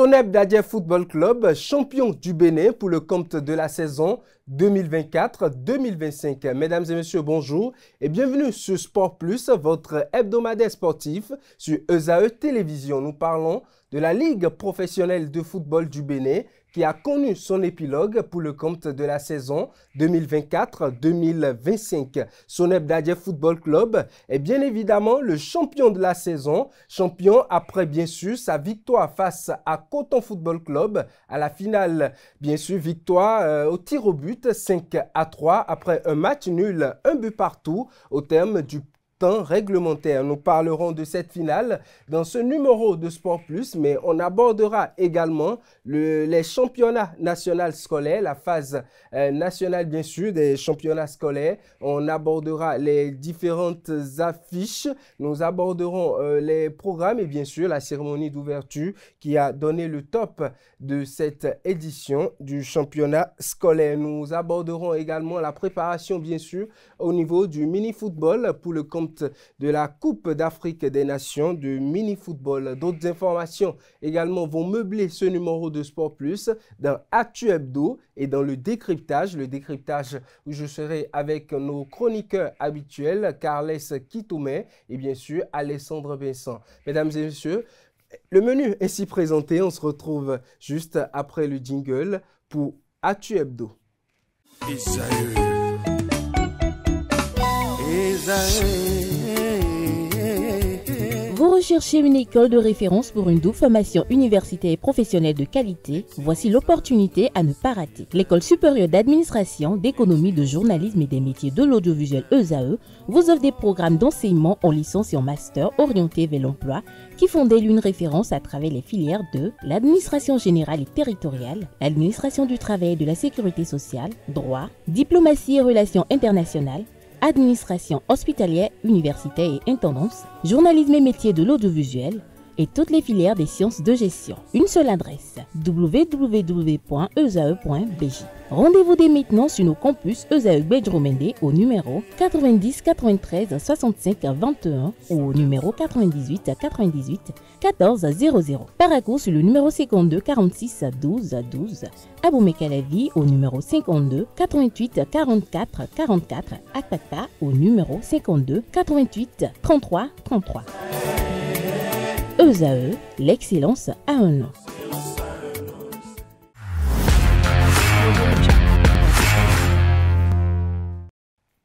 Soneb Dadje Football Club, champion du Bénin pour le compte de la saison 2024-2025. Mesdames et messieurs, bonjour et bienvenue sur Sport Plus, votre hebdomadaire sportif sur ESAE Télévision. Nous parlons de la Ligue professionnelle de football du Bénin qui a connu son épilogue pour le compte de la saison 2024-2025. Soneb Dadje Football Club est bien évidemment le champion de la saison, champion après bien sûr sa victoire face à Coton Football Club à la finale, bien sûr victoire au tir au but 5-3 après un match nul, un but partout au terme du temps réglementaire. Nous parlerons de cette finale dans ce numéro de Sport Plus, mais on abordera également les championnats nationaux scolaires, la phase nationale bien sûr des championnats scolaires. On abordera les différentes affiches, nous aborderons les programmes et bien sûr la cérémonie d'ouverture qui a donné le top de cette édition du championnat scolaire. Nous aborderons également la préparation bien sûr au niveau du mini-football pour le compte de la Coupe d'Afrique des Nations de mini-football. D'autres informations également vont meubler ce numéro de Sport Plus dans Actu Hebdo et dans le décryptage où je serai avec nos chroniqueurs habituels, Carles Kitoumé et bien sûr Alessandre Vincent. Mesdames et messieurs, le menu ainsi présenté, on se retrouve juste après le jingle pour Actu Hebdo. Vous recherchez une école de référence pour une double formation universitaire et professionnelle de qualité? Voici l'opportunité à ne pas rater. L'École supérieure d'administration, d'économie, de journalisme et des métiers de l'audiovisuel ESAE vous offre des programmes d'enseignement en licence et en master orientés vers l'emploi qui font d'elle une référence à travers les filières de l'administration générale et territoriale, l'administration du travail et de la sécurité sociale, droit, diplomatie et relations internationales, administration hospitalière, universitaire et intendance, journalisme et métiers de l'audiovisuel et toutes les filières des sciences de gestion. Une seule adresse, www.esae.bj. Rendez-vous dès maintenant sur nos campus ESAE Bedjromende au numéro 90 93 65 21 ou au numéro 98 98 14 00. Paracourt sur le numéro 52 46 12 12. Aboumé-Calavi au numéro 52 88 44 44. Akpakpa au numéro 52 88 33 33. ESAE, l'excellence a un nom.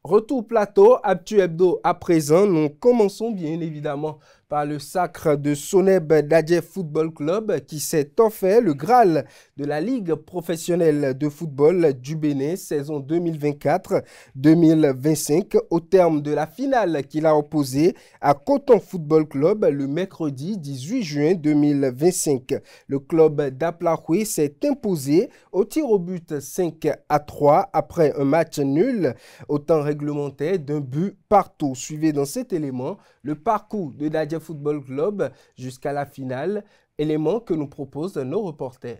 Retour plateau, Actu Hebdo à présent. Nous commençons bien évidemment par le sacre de Soneb Dadje Football Club qui s'est offert le Graal de la Ligue professionnelle de football du Bénin saison 2024-2025 au terme de la finale qu'il a opposée à Coton Football Club le mercredi 18 juin 2025. Le club d'Aplahoui s'est imposé au tir au but 5-3 après un match nul au temps réglementaire d'un but partout. Suivez dans cet élément le parcours de Dadje Football Club jusqu'à la finale, élément que nous proposent nos reporters.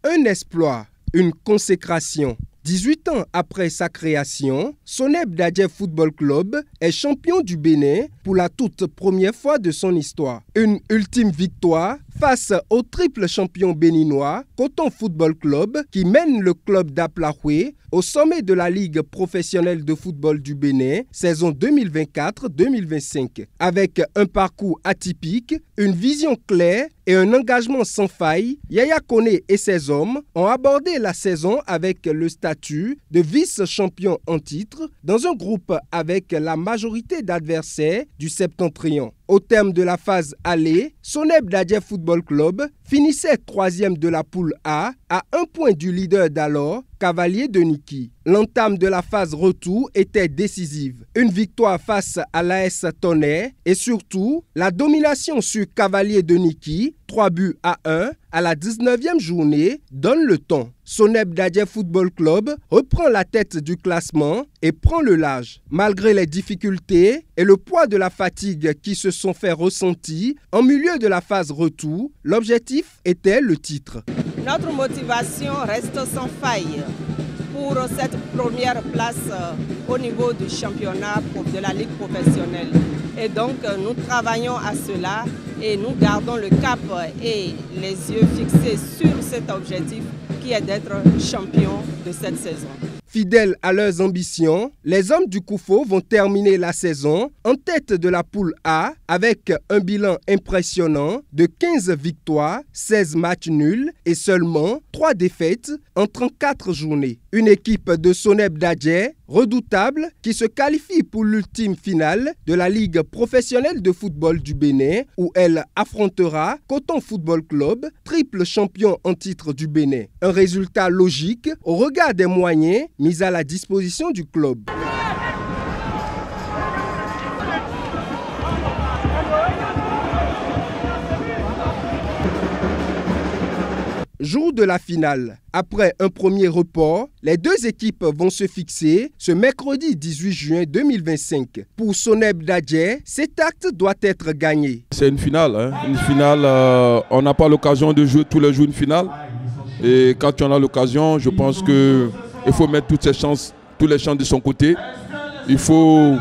Un exploit, une consécration. 18 ans après sa création, Soneb Dadje Football Club est champion du Bénin pour la toute première fois de son histoire. Une ultime victoire face au triple champion béninois Coton Football Club qui mène le club d'Aplahoui au sommet de la Ligue professionnelle de football du Bénin saison 2024-2025. Avec un parcours atypique, une vision claire et un engagement sans faille, Yaya Koné et ses hommes ont abordé la saison avec le statut de vice-champion en titre dans un groupe avec la majorité d'adversaires du Septentrion. Au terme de la phase aller, Soneb Dadje Football Club finissait troisième de la poule A à un point du leader d'alors, Cavalier de Niki. L'entame de la phase retour était décisive. Une victoire face à l'AS Tonnerre et surtout la domination sur Cavalier de Niki, 3-1 à la 19e journée, donne le ton. Soneb Dadje Football Club reprend la tête du classement et prend le large. Malgré les difficultés et le poids de la fatigue qui se sont fait ressentir en milieu de la phase retour, l'objectif était le titre. Notre motivation reste sans faille. pour cette première place au niveau du championnat de la Ligue professionnelle. Et donc nous travaillons à cela et nous gardons le cap et les yeux fixés sur cet objectif qui est d'être champion de cette saison. Fidèles à leurs ambitions, les hommes du Koufo vont terminer la saison en tête de la poule A avec un bilan impressionnant de 15 victoires, 16 matchs nuls et seulement 3 défaites en 34 journées. Une équipe de Soneb Dadje redoutable qui se qualifie pour l'ultime finale de la Ligue professionnelle de football du Bénin où elle affrontera Coton Football Club, triple champion en titre du Bénin. Un résultat logique au regard des moyens mis à la disposition du club. Jour de la finale. Après un premier report, les deux équipes vont se fixer ce mercredi 18 juin 2025. Pour Soneb Dadje, cet acte doit être gagné. C'est une finale. Une finale, on n'a pas l'occasion de jouer tous les jours une finale. Et quand on a l'occasion, je pense qu'il faut mettre toutes les chances de son côté. Il faut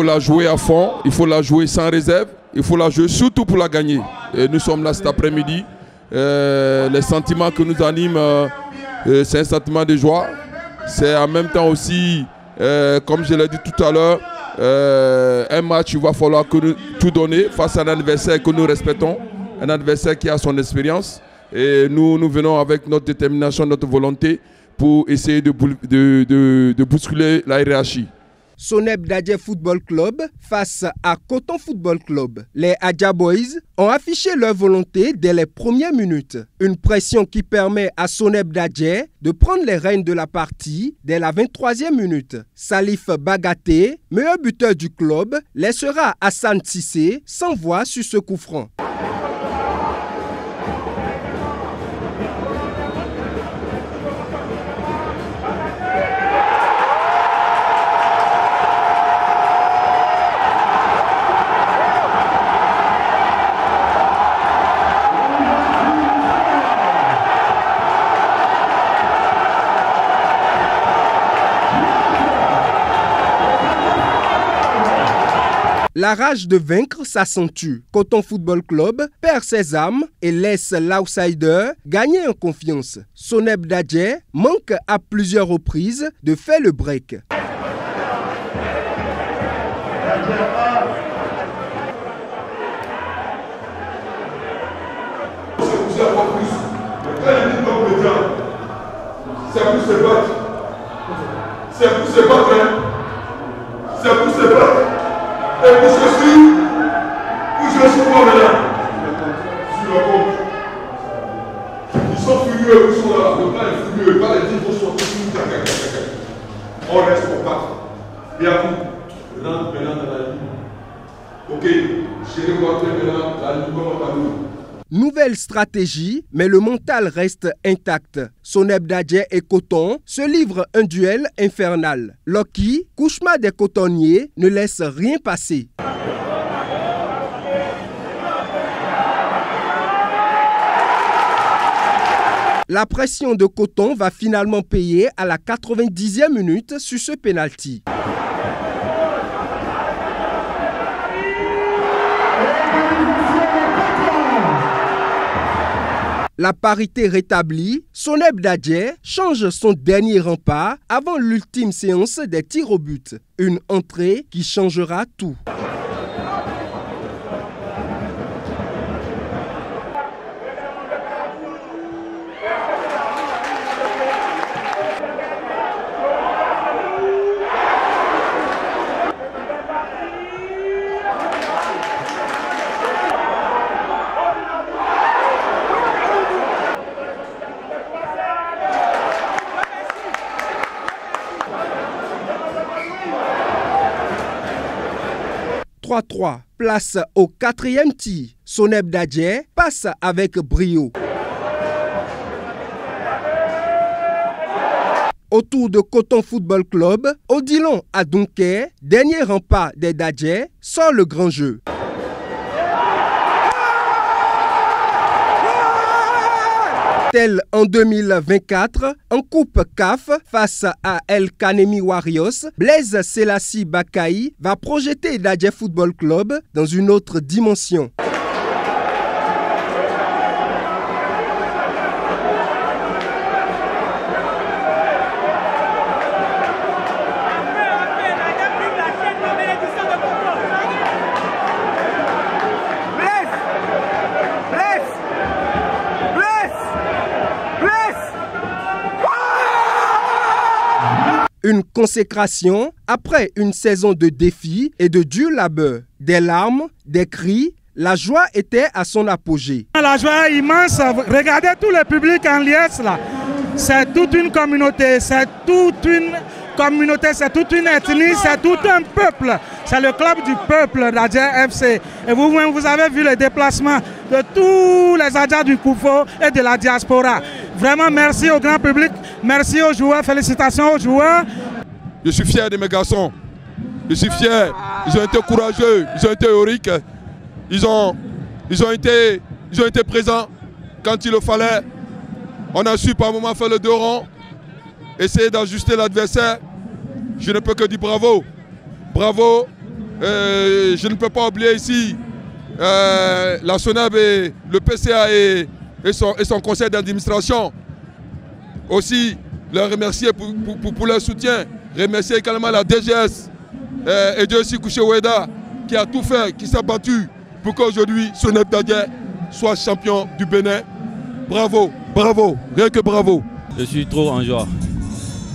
la jouer à fond, il faut la jouer sans réserve, il faut la jouer surtout pour la gagner. Et nous sommes là cet après-midi. Les sentiments que nous animent, c'est un sentiment de joie. C'est en même temps aussi, comme je l'ai dit tout à l'heure, un match, il va falloir tout donner face à un adversaire que nous respectons, un adversaire qui a son expérience. Et nous venons avec notre détermination, notre volonté pour essayer de bousculer la hiérarchie. Soneb Dadje Football Club face à Coton Football Club. Les Adja Boys ont affiché leur volonté dès les premières minutes. Une pression qui permet à Soneb Dadje de prendre les rênes de la partie dès la 23e minute. Salif Bagaté, meilleur buteur du club, laissera Hassan Sissé sans voix sur ce coup franc. La rage de vaincre s'accentue. Coton Football Club perd ses âmes et laisse l'outsider gagner en confiance. Soneb Dadje manque à plusieurs reprises de faire le break. C'est pour se battre. C'est pour se battre. C'est pour se battre. Et pour je suis pas maintenant. Sur le compte. Ils sont furieux, ils sont là. Le plan est furieux. Pas les dire, ils sont furieux. On reste pour battre. Et à vous, rentre maintenant dans la ligne. Ok, je vais voir maintenant la ligne comment à nous. Nouvelle stratégie, mais le mental reste intact. Soneb Dadje et Coton se livrent un duel infernal. Loki, cauchemar des cotonniers, ne laisse rien passer. La pression de Coton va finalement payer à la 90e minute sur ce pénalty. La parité rétablie, Soneb Dadje change son dernier rempart avant l'ultime séance des tirs au but. Une entrée qui changera tout. Place au 4e tir. Soneb Dadje passe avec brio. Autour de Coton Football Club, Odilon Adunke, dernier rempart des Dadje, sort le grand jeu. Tel en 2024, en Coupe CAF face à El Kanemi Warriors, Blaise Selassie Bakaï va projeter Dadje Football Club dans une autre dimension. Une consécration après une saison de défis et de dur labeur. Des larmes, des cris, la joie était à son apogée. La joie est immense. Regardez tout le public en liesse là. C'est toute une communauté, c'est toute une ethnie, c'est tout un peuple. C'est le club du peuple, Dadje FC. Et vous-même, vous avez vu le déplacement de tous les Adja du Koufo et de la diaspora. Vraiment, merci au grand public, merci aux joueurs, félicitations aux joueurs. Je suis fier de mes garçons. Je suis fier. Ils ont été courageux, ils ont été héroïques. Ils ont été présents quand il le fallait. On a su par moments faire le dos rond, essayer d'ajuster l'adversaire. Je ne peux que dire bravo. Bravo. Je ne peux pas oublier ici la SONEB et le PCA et son conseil d'administration. Aussi, leur remercier pour leur soutien. Remercier également la DGS et Dieu aussi Kouché Oueda qui a tout fait, qui s'est battu pour qu'aujourd'hui SONEB Dadje soit champion du Bénin. Bravo, bravo, rien que bravo. Je suis trop en joie.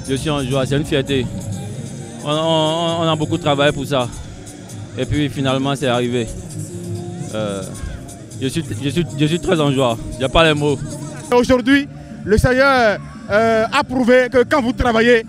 Je suis en joie, c'est une fierté. On a beaucoup travaillé pour ça. Et puis finalement c'est arrivé. Je suis très en joie, il n'y a pas les mots. Aujourd'hui, le Seigneur a prouvé que quand vous travaillez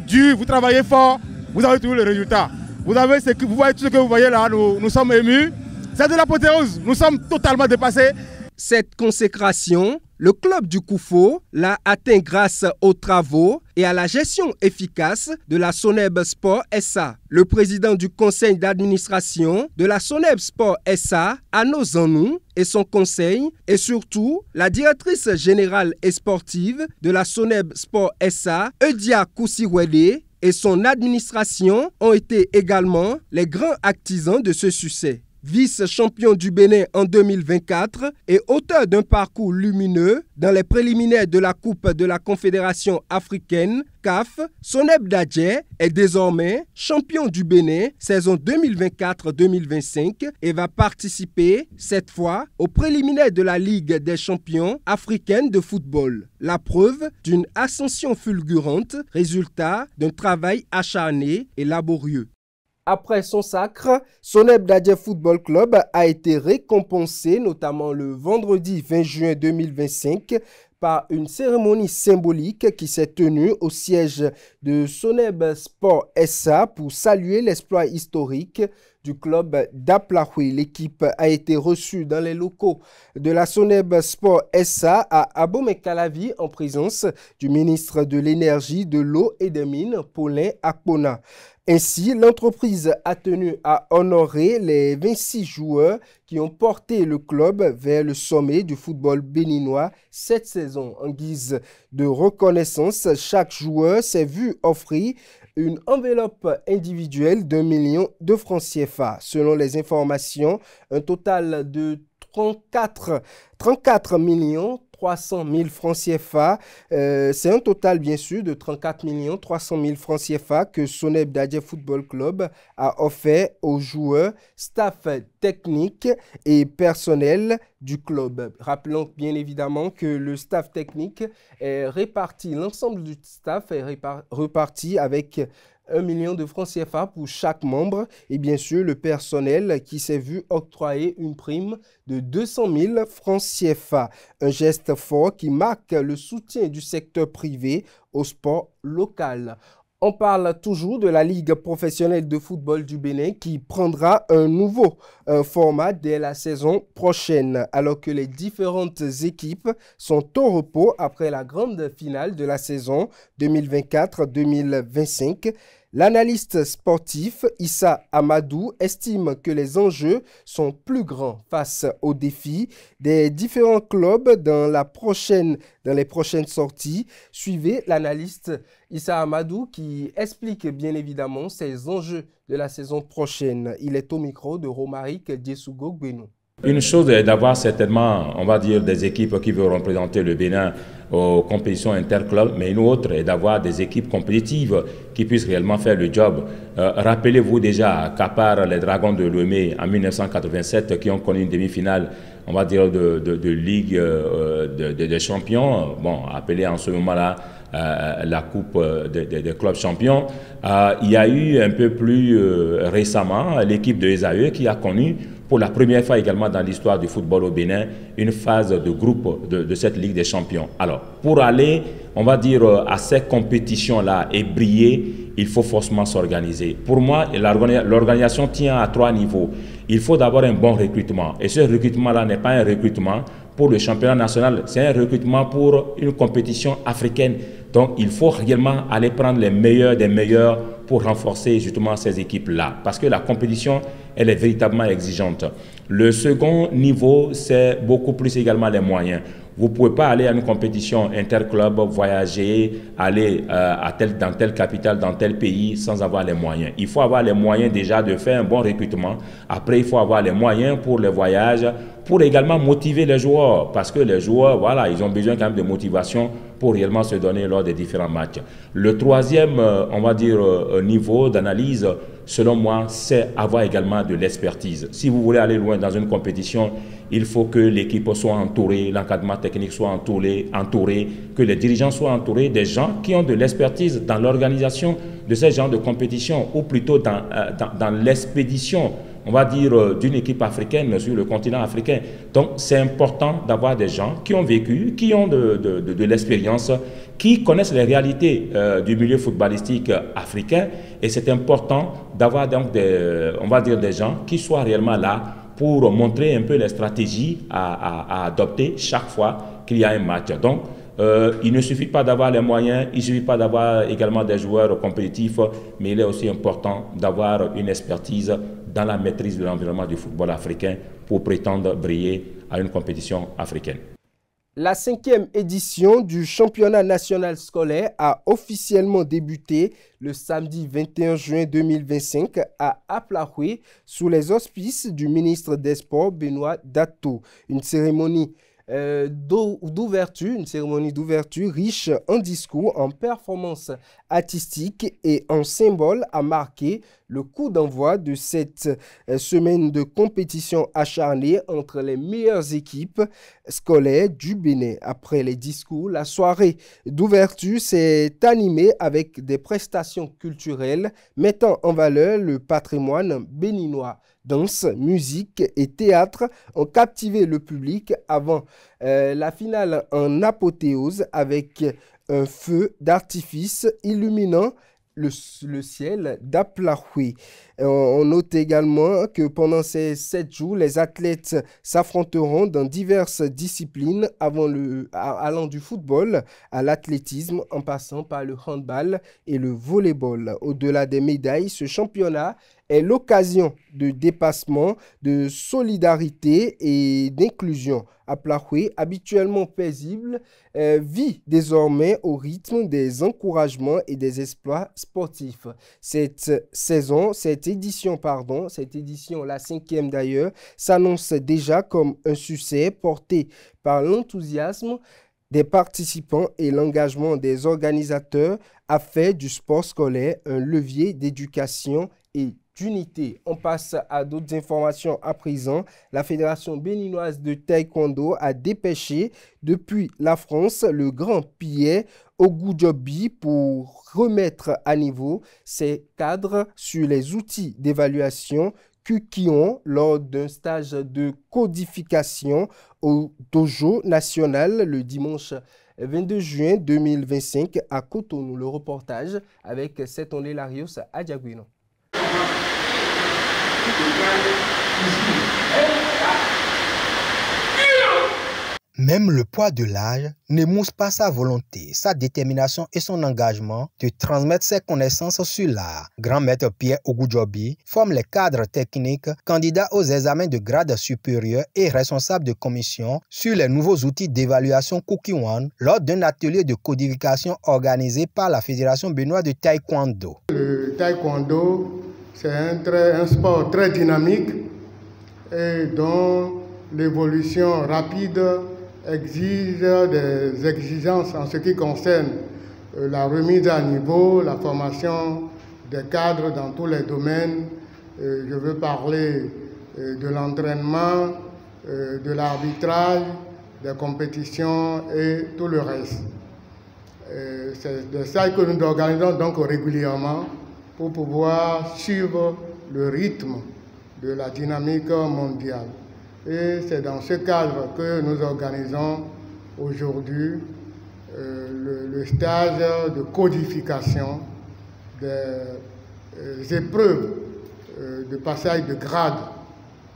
dur, vous travaillez fort, vous avez toujours le résultat. Vous voyez tout ce que vous voyez là, nous sommes émus. C'est de l'apothéose, nous sommes totalement dépassés. Cette consécration, le club du Koufo l'a atteint grâce aux travaux et à la gestion efficace de la SONEB Sport SA. Le président du conseil d'administration de la SONEB Sport SA, Ano Zanou, et son conseil, et surtout la directrice générale et sportive de la SONEB Sport SA, Eudia Koussiwede, et son administration ont été également les grands artisans de ce succès. Vice-champion du Bénin en 2024 et auteur d'un parcours lumineux dans les préliminaires de la Coupe de la Confédération africaine, CAF, SONEB Dadje est désormais champion du Bénin saison 2024-2025 et va participer cette fois aux préliminaires de la Ligue des champions africaine de football. La preuve d'une ascension fulgurante, résultat d'un travail acharné et laborieux. Après son sacre, SONEB Dadje Football Club a été récompensé, notamment le vendredi 20 juin 2025, par une cérémonie symbolique qui s'est tenue au siège de SONEB Sport SA pour saluer l'exploit historique du club d'Aplahoui. L'équipe a été reçue dans les locaux de la SONEB Sport SA à Abomey-Calavi en présence du ministre de l'Énergie, de l'Eau et des Mines, Paulin Akpona. Ainsi, l'entreprise a tenu à honorer les 26 joueurs qui ont porté le club vers le sommet du football béninois cette saison. En guise de reconnaissance, chaque joueur s'est vu offrir une enveloppe individuelle d'1 million de francs CFA. Selon les informations, un total de 34 300 000 francs CFA. C'est un total, bien sûr, de 34 300 000 francs CFA que SONEB Dadje Football Club a offert aux joueurs, staff technique et personnel du club. Rappelons bien évidemment que le staff technique est réparti, l'ensemble du staff est reparti avec 1 million de francs CFA pour chaque membre et bien sûr le personnel qui s'est vu octroyer une prime de 200 000 francs CFA. Un geste fort qui marque le soutien du secteur privé au sport local. On parle toujours de la Ligue professionnelle de football du Bénin qui prendra un nouveau format dès la saison prochaine. Alors que les différentes équipes sont au repos après la grande finale de la saison 2024-2025, L'analyste sportif Issa Amadou estime que les enjeux sont plus grands face aux défis des différents clubs dans les prochaines sorties. Suivez l'analyste Issa Amadou qui explique bien évidemment ces enjeux de la saison prochaine. Il est au micro de Romaric Diesugo Gbenou. Une chose est d'avoir certainement, on va dire, des équipes qui veulent représenter le Bénin aux compétitions interclubs, mais une autre est d'avoir des équipes compétitives qui puissent réellement faire le job. Rappelez-vous déjà qu'à part les Dragons de Lomé en 1987 qui ont connu une demi-finale, on va dire, de Ligue des champions, bon, appelée en ce moment-là la Coupe des clubs champions, il y a eu un peu plus récemment l'équipe de ESAE qui a connu pour la première fois également dans l'histoire du football au Bénin, une phase de groupe de cette Ligue des champions. Alors, pour aller, on va dire, à ces compétitions-là et briller, il faut forcément s'organiser. Pour moi, l'organisation tient à 3 niveaux. Il faut d'abord un bon recrutement. Et ce recrutement-là n'est pas un recrutement pour le championnat national, c'est un recrutement pour une compétition africaine. Donc, il faut réellement aller prendre les meilleurs des meilleurs pour renforcer justement ces équipes-là. Parce que la compétition, elle est véritablement exigeante. Le second niveau, c'est beaucoup plus également les moyens. Vous ne pouvez pas aller à une compétition interclub, voyager, aller dans telle capitale, dans tel pays sans avoir les moyens. Il faut avoir les moyens déjà de faire un bon recrutement. Après, il faut avoir les moyens pour les voyages, pour également motiver les joueurs. Parce que les joueurs, voilà, ils ont besoin quand même de motivation pour réellement se donner lors des différents matchs. Le troisième, on va dire, niveau d'analyse, selon moi, c'est avoir également de l'expertise. Si vous voulez aller loin dans une compétition, il faut que l'équipe soit entourée, l'encadrement technique soit entouré, que les dirigeants soient entourés des gens qui ont de l'expertise dans l'organisation de ce genre de compétition, ou plutôt dans l'expédition, on va dire, d'une équipe africaine sur le continent africain. Donc, c'est important d'avoir des gens qui ont vécu, qui ont de l'expérience, qui connaissent les réalités du milieu footballistique africain. Et c'est important d'avoir donc on va dire, des gens qui soient réellement là pour montrer un peu les stratégies à adopter chaque fois qu'il y a un match. Donc, il ne suffit pas d'avoir les moyens, il ne suffit pas d'avoir également des joueurs compétitifs, mais il est aussi important d'avoir une expertise dans la maîtrise de l'environnement du football africain pour prétendre briller à une compétition africaine. La 5e édition du championnat national scolaire a officiellement débuté le samedi 21 juin 2025 à Aplaoué sous les auspices du ministre des Sports Benoît Datto. Une cérémonie d'ouverture riche en discours, en performances artistiques et en symboles a marqué le coup d'envoi de cette semaine de compétition acharnée entre les meilleures équipes scolaires du Bénin. Après les discours, la soirée d'ouverture s'est animée avec des prestations culturelles mettant en valeur le patrimoine béninois. Danse, musique et théâtre ont captivé le public avant la finale en apothéose avec un feu d'artifice illuminant le ciel d'Aplaoué. On note également que pendant ces 7 jours, les athlètes s'affronteront dans diverses disciplines allant du football à l'athlétisme en passant par le handball et le volleyball. Au-delà des médailles, ce championnat est l'occasion de dépassement, de solidarité et d'inclusion. Aplaoué, habituellement paisible, vit désormais au rythme des encouragements et des exploits sportifs. Cette édition, la 5e d'ailleurs, s'annonce déjà comme un succès porté par l'enthousiasme des participants et l'engagement des organisateurs a fait du sport scolaire un levier d'éducation et d'unité. On passe à d'autres informations à présent. La Fédération béninoise de taekwondo a dépêché depuis la France le grand Pierre Ogudjobi pour remettre à niveau ses cadres sur les outils d'évaluation qui ont, lors d'un stage de codification au Dojo national le dimanche 22 juin 2025 à Cotonou. Le reportage avec Setonde Larios à Diaguino. Même le poids de l'âge n'émousse pas sa volonté, sa détermination et son engagement de transmettre ses connaissances sur l'art. Grand maître Pierre Ogoudjobi forme les cadres techniques, candidats aux examens de grade supérieur et responsables de commission sur les nouveaux outils d'évaluation Kukiwan lors d'un atelier de codification organisé par la Fédération béninoise de taekwondo. Le taekwondo, c'est un sport très dynamique et dont l'évolution rapide exige des exigences en ce qui concerne la remise à niveau, la formation des cadres dans tous les domaines. Je veux parler de l'entraînement, de l'arbitrage, des compétitions et tout le reste. C'est de ça que nous organisons donc régulièrement pour pouvoir suivre le rythme de la dynamique mondiale. Et c'est dans ce cadre que nous organisons aujourd'hui le stage de codification des épreuves de passage de grade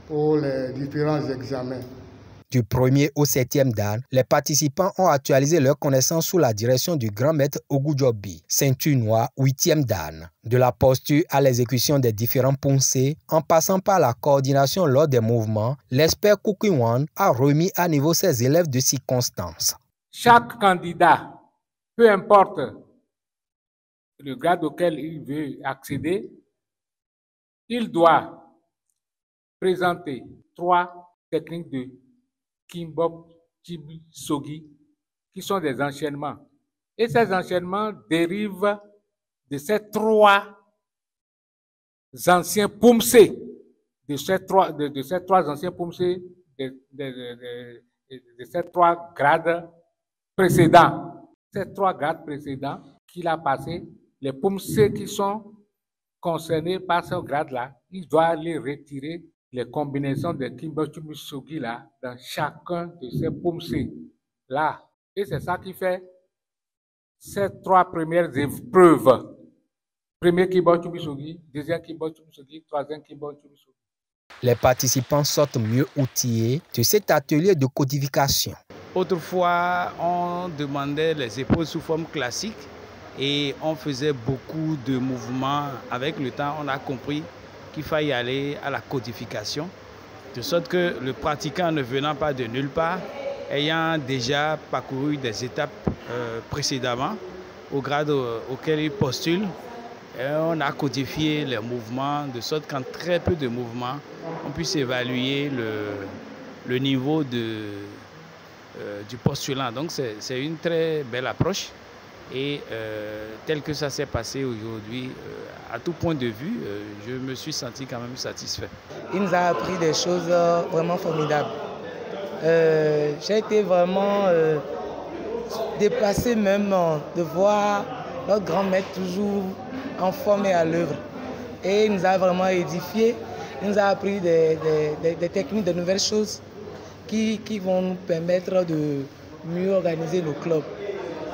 pour les différents examens. Du 1er au 7e dan, les participants ont actualisé leurs connaissances sous la direction du grand maître Ogoudjobi, ceinture noire 8e dan. De la posture à l'exécution des différents poncés, en passant par la coordination lors des mouvements, l'expert Kukiwan a remis à niveau ses élèves de circonstance. Chaque candidat, peu importe le grade auquel il veut accéder, il doit présenter 3 techniques de Kimbok, Chibi, Sogi, qui sont des enchaînements. Et ces enchaînements dérivent de ces 3 anciens poumsés, de ces trois anciens poumsés, de ces 3 grades précédents. Ces 3 grades précédents qu'il a passés, les poumsés qui sont concernés par ce grade-là, il doit les retirer, les combinaisons de Kimbochumisogi là dans chacun de ces poumsés là. Et c'est ça qui fait ces 3 premières épreuves. Premier Kimbochumisogi, deuxième Kimbochumisogi, troisième Kimbochumisogi. Les participants sortent mieux outillés de cet atelier de codification. Autrefois, on demandait les épaules sous forme classique et on faisait beaucoup de mouvements. Avec le temps, on a compris qu'il fallait aller à la codification, de sorte que le pratiquant ne venant pas de nulle part, ayant déjà parcouru des étapes précédemment au grade auquel il postule, on a codifié les mouvements, de sorte qu'en très peu de mouvements, on puisse évaluer le niveau du postulant. Donc c'est une très belle approche. Et tel que ça s'est passé aujourd'hui, à tout point de vue, je me suis senti quand même satisfait. Il nous a appris des choses vraiment formidables. J'ai été vraiment dépassé même de voir notre grand maître toujours en forme et à l'œuvre. Et il nous a vraiment édifié, il nous a appris des techniques, de nouvelles choses qui vont nous permettre de mieux organiser le club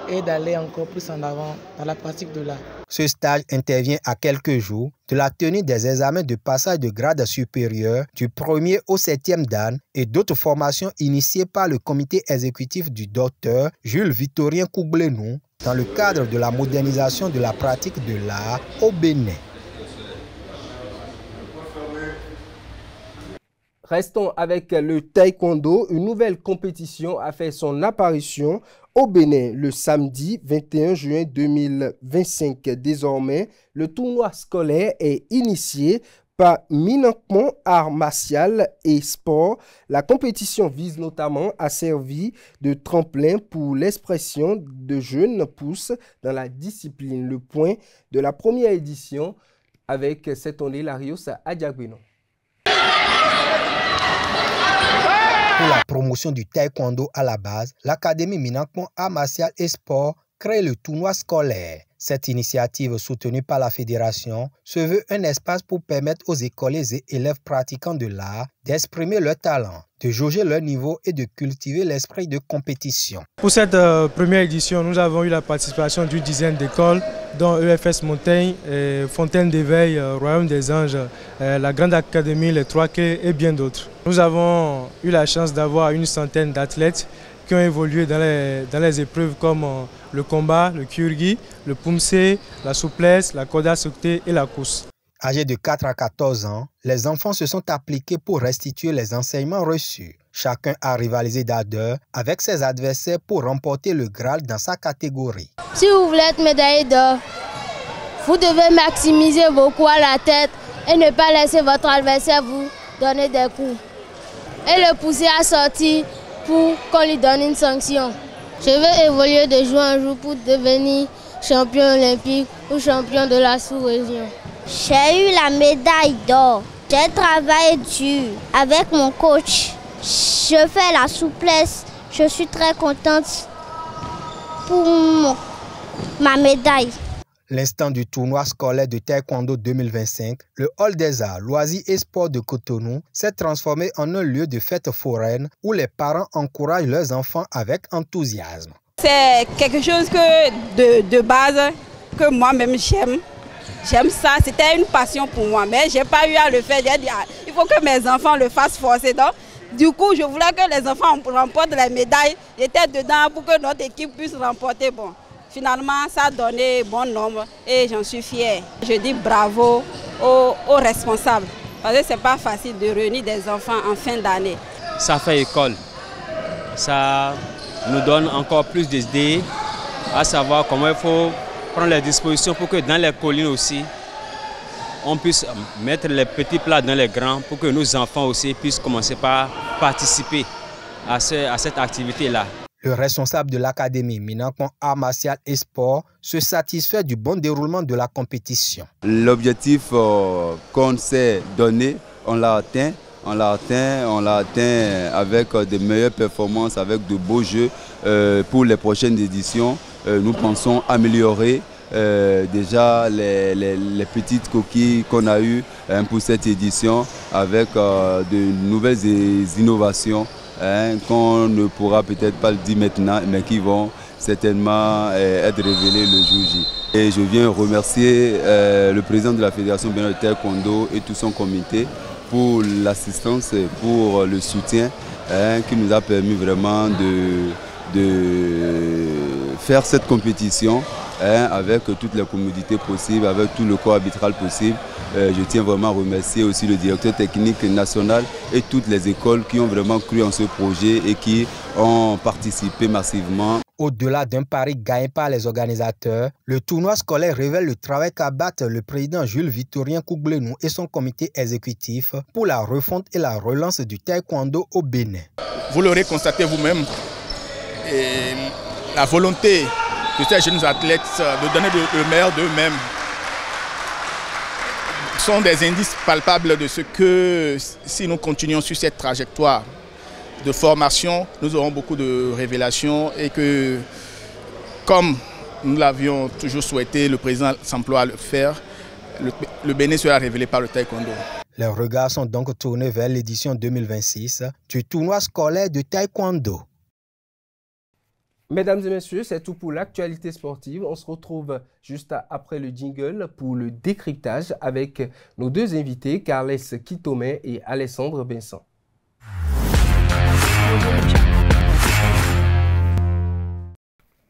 et d'aller encore plus en avant dans la pratique de l'art. Ce stage intervient à quelques jours de la tenue des examens de passage de grade supérieur du 1er au 7e dan et d'autres formations initiées par le comité exécutif du docteur Jules Victorien Kouglenou dans le cadre de la modernisation de la pratique de l'art au Bénin. Restons avec le taekwondo. Une nouvelle compétition a fait son apparition au Bénin le samedi 21 juin 2025. Désormais, le tournoi scolaire est initié par Minankmon Arts Martial et Sport. La compétition vise notamment à servir de tremplin pour l'expression de jeunes pousses dans la discipline. Le point de la première édition avec cet onde Larios à Diagbino. Pour la promotion du taekwondo à la base, l'Académie Minankmon Arts Martial et Sport crée le tournoi scolaire. Cette initiative soutenue par la fédération se veut un espace pour permettre aux écoliers et élèves pratiquants de l'art d'exprimer leur talent, de jauger leur niveau et de cultiver l'esprit de compétition. Pour cette première édition, nous avons eu la participation d'une dizaine d'écoles, dont EFS Montaigne, Fontaine d'éveil, Royaume des Anges, la Grande Académie, les Trois Quais et bien d'autres. Nous avons eu la chance d'avoir une centaine d'athlètes qui ont évolué dans les épreuves comme le combat, le kyurgi, le pumse, la souplesse, la corde à sauter et la course. Âgés de 4 à 14 ans, les enfants se sont appliqués pour restituer les enseignements reçus. Chacun a rivalisé d'ardeur avec ses adversaires pour remporter le Graal dans sa catégorie. Si vous voulez être médaillé d'or, vous devez maximiser vos coups à la tête et ne pas laisser votre adversaire vous donner des coups. Et le pousser à sortir pour qu'on lui donne une sanction. Je veux évoluer de jour en jour pour devenir champion olympique ou champion de la sous-région. J'ai eu la médaille d'or. J'ai travaillé dur avec mon coach. Je fais la souplesse. Je suis très contente pour ma médaille. L'instant du tournoi scolaire de taekwondo 2025, le Hall des Arts, Loisirs et Sports de Cotonou s'est transformé en un lieu de fête foraine où les parents encouragent leurs enfants avec enthousiasme. C'est quelque chose de base que moi-même j'aime. J'aime ça, c'était une passion pour moi, mais je n'ai pas eu à le faire. J'ai dit, il faut que mes enfants le fassent forcer. Donc, du coup, je voulais que les enfants remportent les médailles. J'étais dedans pour que notre équipe puisse remporter. Bon, finalement, ça a donné bon nombre et j'en suis fière. Je dis bravo aux responsables, parce que ce n'est pas facile de réunir des enfants en fin d'année. Ça fait école. Ça nous donne encore plus d'idées à savoir comment il faut prendre les dispositions pour que dans les collines aussi, on puisse mettre les petits plats dans les grands pour que nos enfants aussi puissent commencer par participer à cette activité-là. Le responsable de l'académie Minankon Arts Martial et Sport se satisfait du bon déroulement de la compétition. L'objectif qu'on s'est donné, on l'a atteint. On l'a atteint avec de meilleures performances, avec de beaux jeux. Pour les prochaines éditions, nous pensons améliorer déjà les petites coquilles qu'on a eues pour cette édition avec de nouvelles innovations qu'on ne pourra peut-être pas le dire maintenant, mais qui vont certainement être révélées le jour J. Et je viens remercier le président de la Fédération béninoise de taekwondo et tout son comité pour l'assistance et pour le soutien qui nous a permis vraiment de faire cette compétition avec toutes les commodités possibles, avec tout le corps arbitral possible. Je tiens vraiment à remercier aussi le directeur technique national et toutes les écoles qui ont vraiment cru en ce projet et qui ont participé massivement. Au-delà d'un pari gagné par les organisateurs, le tournoi scolaire révèle le travail qu'abattent le président Jules Victorien Kouglenou et son comité exécutif pour la refonte et la relance du taekwondo au Bénin. Vous l'aurez constaté vous-même, la volonté de ces jeunes athlètes de donner le meilleur d'eux-mêmes sont des indices palpables de ce que si nous continuons sur cette trajectoire de formation, nous aurons beaucoup de révélations et que, comme nous l'avions toujours souhaité, le président s'emploie à le faire, le Bénin sera révélé par le taekwondo. Les regards sont donc tournés vers l'édition 2026 du tournoi scolaire de taekwondo. Mesdames et messieurs, c'est tout pour l'actualité sportive. On se retrouve juste après le jingle pour le décryptage avec nos deux invités, Carles Kitome et Alessandre Vincent.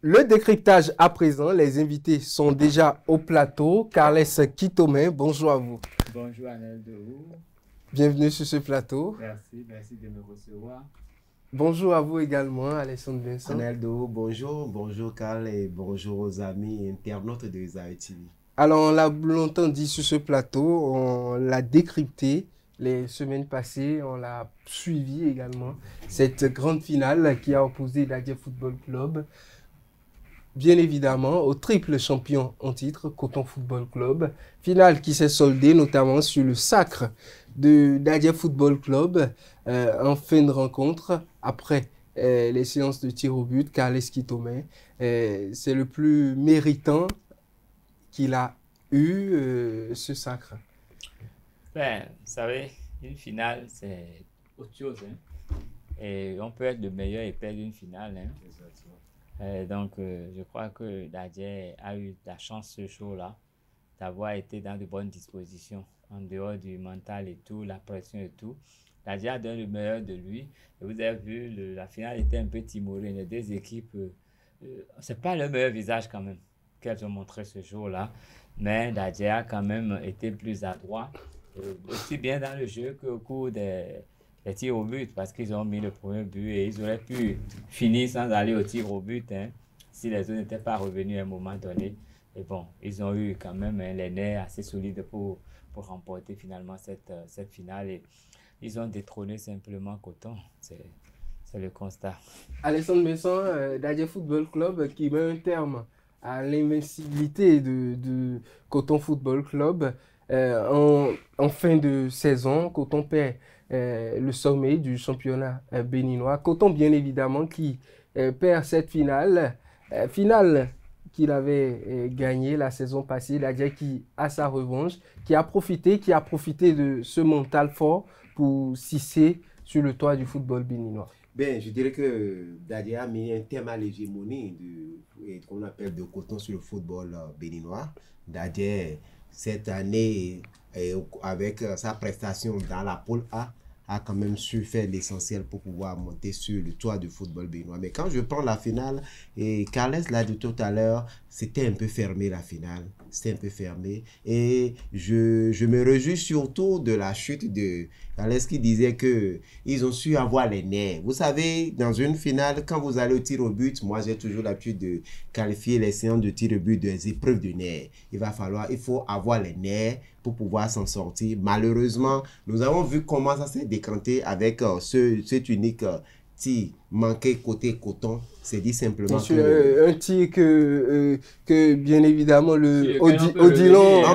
Le décryptage à présent, les invités sont déjà au plateau. Carles Kitome, bonjour à vous. Bonjour Anel Dehou. Bienvenue sur ce plateau. Merci de me recevoir. Bonjour à vous également, Alessandre Vincent. Anel Dehou, bonjour Carl et bonjour aux amis internautes de Isaïe TV. Alors on l'a longtemps dit sur ce plateau, on l'a décrypté. Les semaines passées, on l'a suivi également. Cette grande finale qui a opposé l'Adjef Football Club, bien évidemment, au triple champion en titre, Coton Football Club. Finale qui s'est soldée notamment sur le sacre de l'Adjef Football Club en fin de rencontre, après les séances de tir au but, Carles Kitome. C'est le plus méritant qu'il a eu, ce sacre. Ben, vous savez, une finale, c'est autre chose. Hein? Et on peut être le meilleur et perdre une finale. Hein? Donc, je crois que Dadje a eu la chance ce jour-là d'avoir été dans de bonnes dispositions, en dehors du mental et tout, la pression et tout. Dadje a donné le meilleur de lui. Et vous avez vu, la finale était un peu timorée. Les deux équipes, c'est pas le meilleur visage quand même qu'elles ont montré ce jour-là. Mais Dadje a quand même été plus adroit, aussi bien dans le jeu qu'au cours des tirs au but, parce qu'ils ont mis le premier but et ils auraient pu finir sans aller au tir au but, hein, si les autres n'étaient pas revenus à un moment donné. Et bon, ils ont eu quand même les nerfs assez solides pour remporter finalement cette finale. Et ils ont détrôné simplement Coton. C'est le constat. Alexandre Messon, Dadje Football Club qui met un terme à l'invincibilité de Coton Football Club. En fin de saison, Coton perd le sommet du championnat béninois. Coton, bien évidemment, qui perd cette finale qu'il avait gagné la saison passée. Dadje qui a sa revanche, qui a profité de ce mental fort pour s'hisser sur le toit du football béninois. Ben, je dirais que Dadje a mis un thème à l'hégémonie qu'on appelle de Coton sur le football béninois. Dadje, cette année, avec sa prestation dans la poule A, a quand même su faire l'essentiel pour pouvoir monter sur le toit du football béninois. Mais quand je prends la finale, et Carles l'a dit tout à l'heure, c'était un peu fermé la finale. C'était un peu fermé. Et je me réjouis surtout de la chute de Carles qui disait qu'ils ont su avoir les nerfs. Vous savez, dans une finale, quand vous allez au tir au but, moi j'ai toujours l'habitude de qualifier les séances de tir au but des épreuves de nerfs. Il faut avoir les nerfs pour pouvoir s'en sortir. Malheureusement, nous avons vu comment ça s'est décanté avec cet unique tir manqué côté Coton. C'est dit simplement que... un tir que bien évidemment, Odilon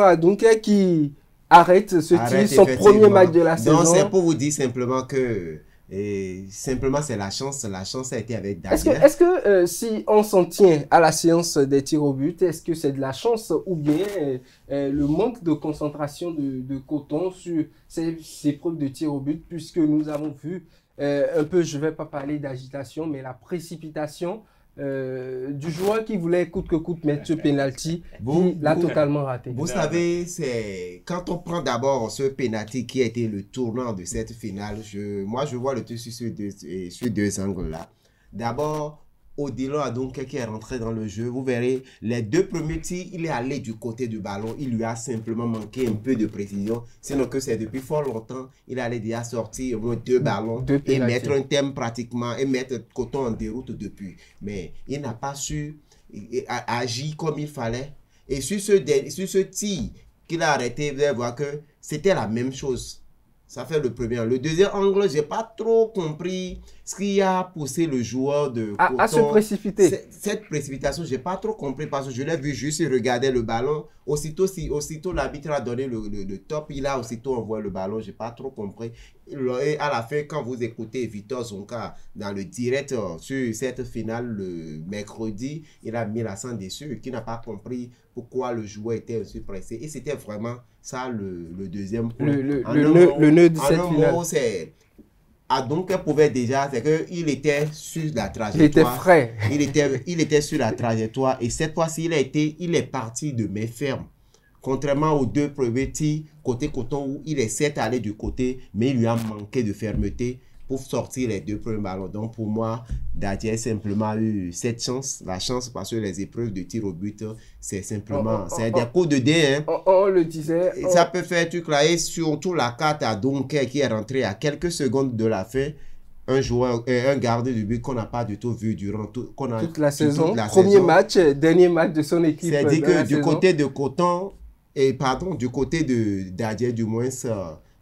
Adunke qui arrête ce tir, son premier match de la saison. Donc c'est pour vous dire simplement que... Et simplement, c'est la chance a été avec Dadje. Est-ce que si on s'en tient à la séance des tirs au but, est-ce que c'est de la chance ou bien le manque de concentration de Coton sur ces épreuves de tirs au but, puisque nous avons vu un peu, je ne vais pas parler d'agitation, mais la précipitation du joueur qui voulait coûte que coûte mettre ce penalty, qui l'a totalement raté. Vous savez, c'est quand on prend d'abord ce penalty qui a été le tournant de cette finale, moi je vois le truc sur deux angles-là. D'abord, Odilon Adunke qui est rentré dans le jeu, vous verrez, les deux premiers tirs, il est allé du côté du ballon, il lui a simplement manqué un peu de précision, sinon que c'est depuis fort longtemps, il allait déjà sortir au moins deux ballons et mettre un thème pratiquement, et mettre Coton en déroute depuis. Mais il n'a pas su agir comme il fallait. Et sur ce tir qu'il a arrêté, vous allez voir que c'était la même chose. Ça fait le premier. Le deuxième angle, je n'ai pas trop compris ce qui a poussé le joueur de Coton à se précipiter. Cette précipitation, je n'ai pas trop compris parce que je l'ai vu juste regarder le ballon. Aussitôt l'arbitre a donné le top, il a aussitôt envoyé le ballon. Je n'ai pas trop compris. Et à la fin, quand vous écoutez Victor Zonka dans le direct sur cette finale le mercredi, il a mis l'accent dessus, qui n'a pas compris pourquoi le joueur était aussi pressé. Et c'était vraiment ça le deuxième point. Le nœud de cette finale. Adunke pouvait déjà, c'est qu'il était sur la trajectoire. Il était frais. Il était sur la trajectoire et cette fois-ci, il est parti de main ferme. Contrairement aux deux premiers tirs côté Coton où il essaie d'aller du côté, mais il lui a manqué de fermeté pour sortir les deux premiers ballons. Donc pour moi, Dadje a simplement eu cette chance, la chance parce que les épreuves de tir au but, c'est simplement, c'est des coups de dé. Hein. On le disait. Ça peut faire truc là et surtout la carte à Adunke qui est rentré à quelques secondes de la fin. Un gardien de but qu'on n'a pas du tout vu durant toute la saison. Premier match, dernier match de son équipe. C'est-à-dire que du côté de Coton, du côté de Dadje, du moins,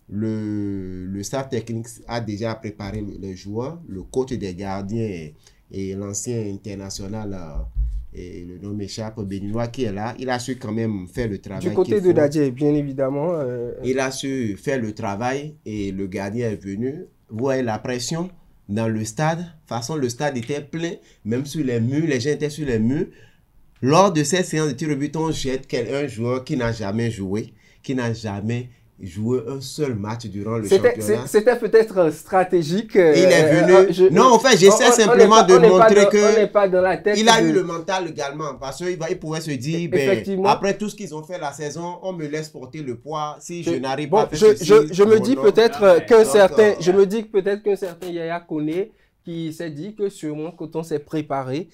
le staff technique a déjà préparé les joueurs, le coach des gardiens et l'ancien international, et le nom m'échappe, béninois qui est là, il a su quand même faire le travail. Du côté de Dadje, bien évidemment. Il a su faire le travail et le gardien est venu. Vous voyez la pression dans le stade. De toute façon, le stade était plein, même sur les murs, les gens étaient sur les murs. Lors de cette séance de tir au but, on jette un joueur qui n'a jamais joué, qui n'a jamais jouer un seul match durant le championnat. C'était peut-être stratégique. Il est venu. Non, en fait, j'essaie simplement de montrer que il a eu le mental également. Parce qu'il pouvait se dire, après tout ce qu'ils ont fait la saison, on me laisse porter le poids. Si je n'arrive pas à faire ceci, je me dis peut-être qu'un certain, je me dis peut-être qu'un certain Yaya Koné qui s'est dit que sûrement Coton s'est préparé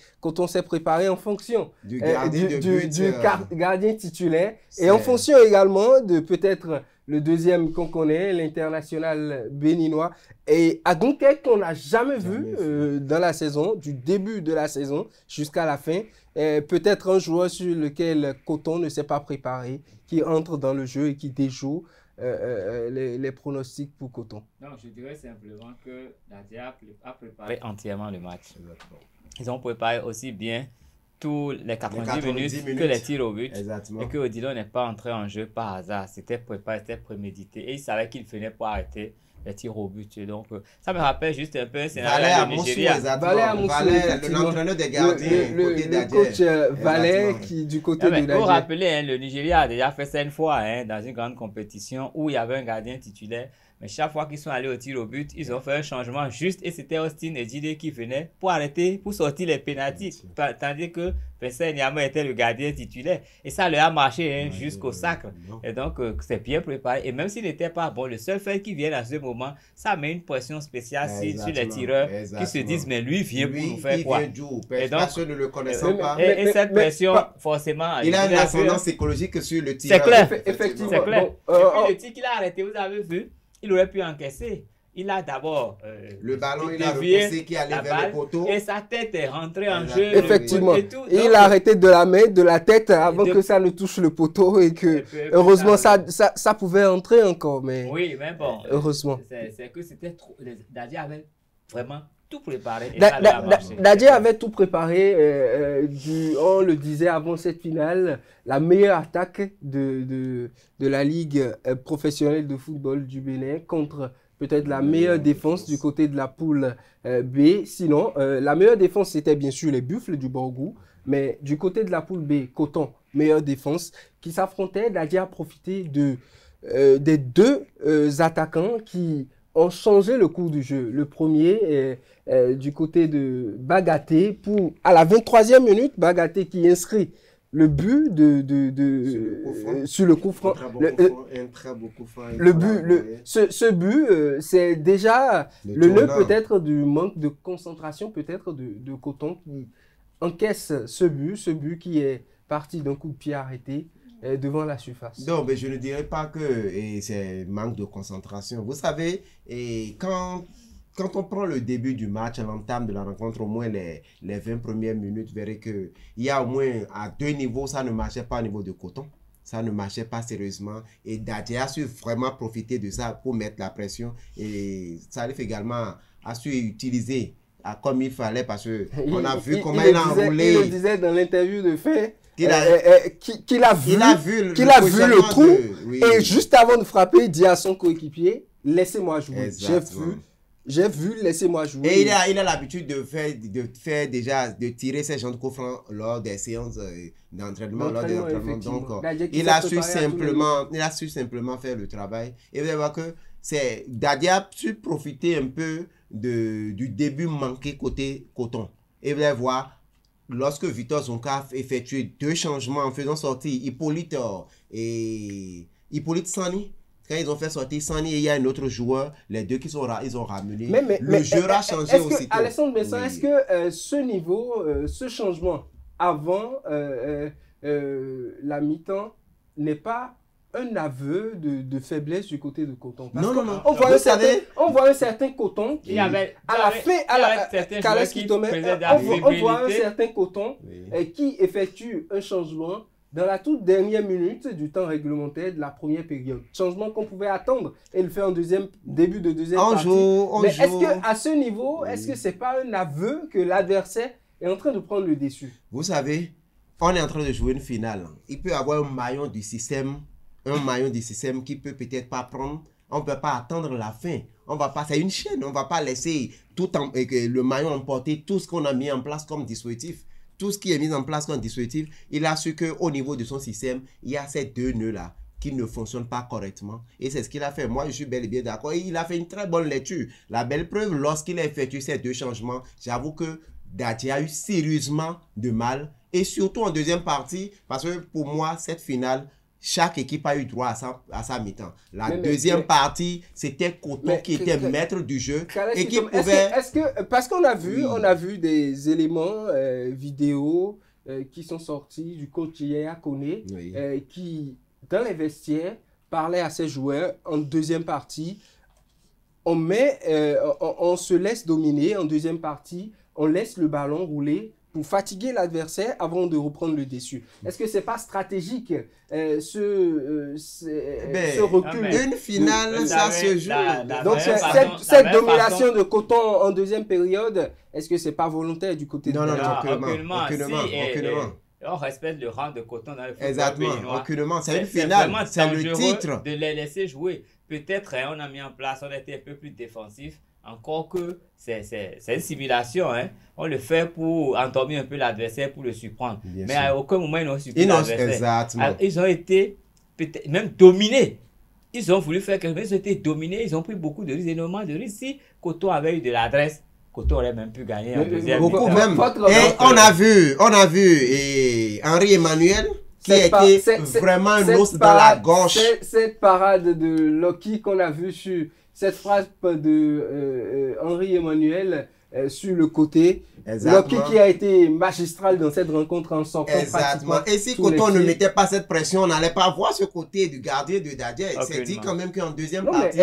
en fonction du gardien titulaire et en fonction également de peut-être le deuxième qu'on connaît, l'international béninois. Et à Dunkerque, qu'on n'a jamais vu dans la saison, du début de la saison jusqu'à la fin. Peut-être un joueur sur lequel Coton ne s'est pas préparé, qui entre dans le jeu et qui déjoue les pronostics pour Coton. Non, je dirais simplement que Nadia a préparé entièrement le match. Ils ont préparé aussi bien tous les 90 minutes que les tirs au but. Exactement. Et que Odilon n'est pas entré en jeu par hasard. C'était préparé, c'était prémédité. Et il savait qu'il venait pour arrêter les tirs au but. Donc, ça me rappelle juste un peu un scénario du Nigeria. Valais, l'entraîneur des gardiens. Le coach Valais qui du côté de Dadje. Vous vous rappelez, le Nigeria a déjà fait ça une fois dans une grande compétition où il y avait un gardien titulaire. Mais chaque fois qu'ils sont allés au tir au but, ils ont fait un changement juste et c'était Austin Ejide qui venait pour arrêter, pour sortir les pénaltys. Tandis que Vincent Nyama était le gardien titulaire. Et ça leur a marché jusqu'au sacre. Et donc, c'est bien préparé. Et même s'il n'était pas bon, le seul fait qu'il vienne à ce moment, ça met une pression spéciale sur les tireurs qui se disent, mais lui vient pour nous faire quoi? Et donc, personne ne le connaissant pas. Et cette pression, forcément... Il a une ascendance psychologique sur le tireur. C'est clair. Effectivement. C'est clair. Et puis le tir qu'il a arrêté, vous avez vu, il aurait pu encaisser. Il a d'abord le ballon, il a repoussé qui allait vers le poteau. Et sa tête est rentrée en jeu. Effectivement. Et il a arrêté de la main, de la tête avant que ça ne touche le poteau et que heureusement ça pouvait entrer encore. Mais oui, mais bon. Heureusement. C'est que c'était trop. Dadje avait vraiment tout préparé. Dadje avait tout préparé. On le disait avant cette finale, la meilleure attaque de la Ligue professionnelle de football du Bénin contre peut-être la meilleure défense du côté de la poule B. Sinon, la meilleure défense, c'était bien sûr les Buffles du Borgou. Mais du côté de la poule B, Coton, meilleure défense, qui s'affrontait. Dadje a profité des deux attaquants qui ont changé le cours du jeu. Le premier est du côté de Bagaté à la 23e minute, Bagaté qui inscrit le but sur le coup franc. Ce but, c'est déjà le nœud peut-être du manque de concentration peut-être de Coton qui encaisse ce but qui est parti d'un coup de pied arrêté devant la surface. Non, mais je ne dirais pas que c'est manque de concentration. Vous savez, quand on prend le début du match, l'entame de la rencontre, au moins les 20 premières minutes, vous verrez qu'il y a au moins à deux niveaux, ça ne marchait pas au niveau de Coton. Ça ne marchait pas sérieusement. Et Dadje a su vraiment profiter de ça pour mettre la pression. Et Salif également a su utiliser comme il fallait parce qu'on a vu comment il a enroulé. Il le disait dans l'interview de fait. Qu'il a vu le trou et juste avant de frapper, il dit à son coéquipier, laissez-moi jouer. J'ai vu, laissez-moi jouer. Et il a l'habitude de tirer ses gens de coup franc lors des séances d'entraînement. Donc, il a su simplement faire le travail. Et vous allez voir que Dadje a su profiter un peu du début manqué côté Coton. Et vous allez voir, lorsque Victor Zonka a effectué deux changements en faisant sortir Hippolyte Sani, quand ils ont fait sortir Sani et il y a un autre joueur, les deux ils ont ramené. Le jeu a changé aussi. Alessandre Besson, est-ce que ce changement avant la mi-temps n'est pas un aveu de faiblesse du côté de Coton? Non. On voit un certain Coton qui, on voit un certain Coton qui effectue un changement dans la toute dernière minute du temps réglementaire de la première période. Changement qu'on pouvait attendre et le faire en début de deuxième partie. Mais est-ce qu'à ce niveau, est-ce que ce n'est pas un aveu que l'adversaire est en train de prendre le dessus? Vous savez, on est en train de jouer une finale. Il peut y avoir un maillon du système qui peut peut-être pas prendre. On ne peut pas attendre la fin. C'est une chaîne. On ne va pas laisser le maillon emporter tout ce qu'on a mis en place comme dispositif. Tout ce qui est mis en place comme dispositif, il a su qu'au niveau de son système, il y a ces deux nœuds-là qui ne fonctionne pas correctement. Et c'est ce qu'il a fait. Moi, je suis bel et bien d'accord. Et il a fait une très bonne lecture. La belle preuve, lorsqu'il a effectué ces 2 changements, j'avoue que Dadje a eu sérieusement de mal. Et surtout en deuxième partie, parce que pour moi, cette finale, chaque équipe a eu droit à sa mi-temps. La deuxième partie, c'était Coton qui était maître du jeu et qui pouvait... Parce qu'on a vu des éléments vidéo qui sont sortis du coach Yaya Kone qui, dans les vestiaires, parlait à ses joueurs en deuxième partie. On se laisse dominer en deuxième partie, on laisse le ballon rouler pour fatiguer l'adversaire avant de reprendre le dessus. Est-ce que ce n'est pas stratégique, ce recul? Une finale, ça se joue. Donc cette domination de Coton en deuxième période, est-ce que ce n'est pas volontaire du côté de aucunement. On respecte le rang de Coton dans le football. Exactement, aucunement. C'est une finale, c'est le titre. De les laisser jouer. Peut-être on a mis en place, on était un peu plus défensif. Encore que c'est une simulation, hein. On le fait pour endormir un peu l'adversaire, pour le surprendre. Mais à aucun moment ils n'ont surpris l'adversaire. Ils ont été peut-être même dominés. Ils ont voulu faire quelque chose, ils ont été dominés, ils ont pris beaucoup de risques, énormément de risques. Si Coton avait eu de l'adresse, Coton aurait même pu gagner en deuxième. Beaucoup même. Et on a vu Henri Emmanuel qui a été vraiment un os dans la gorge. Cette parade de Loki qu'on a vu sur cette frappe de Henri Emmanuel sur le côté. Loki qui a été magistral dans cette rencontre en sortant pratiquement. Et si Coton ne mettait pas cette pression, on n'allait pas voir ce côté du gardien de Dadje. Il s'est dit quand même qu'en deuxième partie...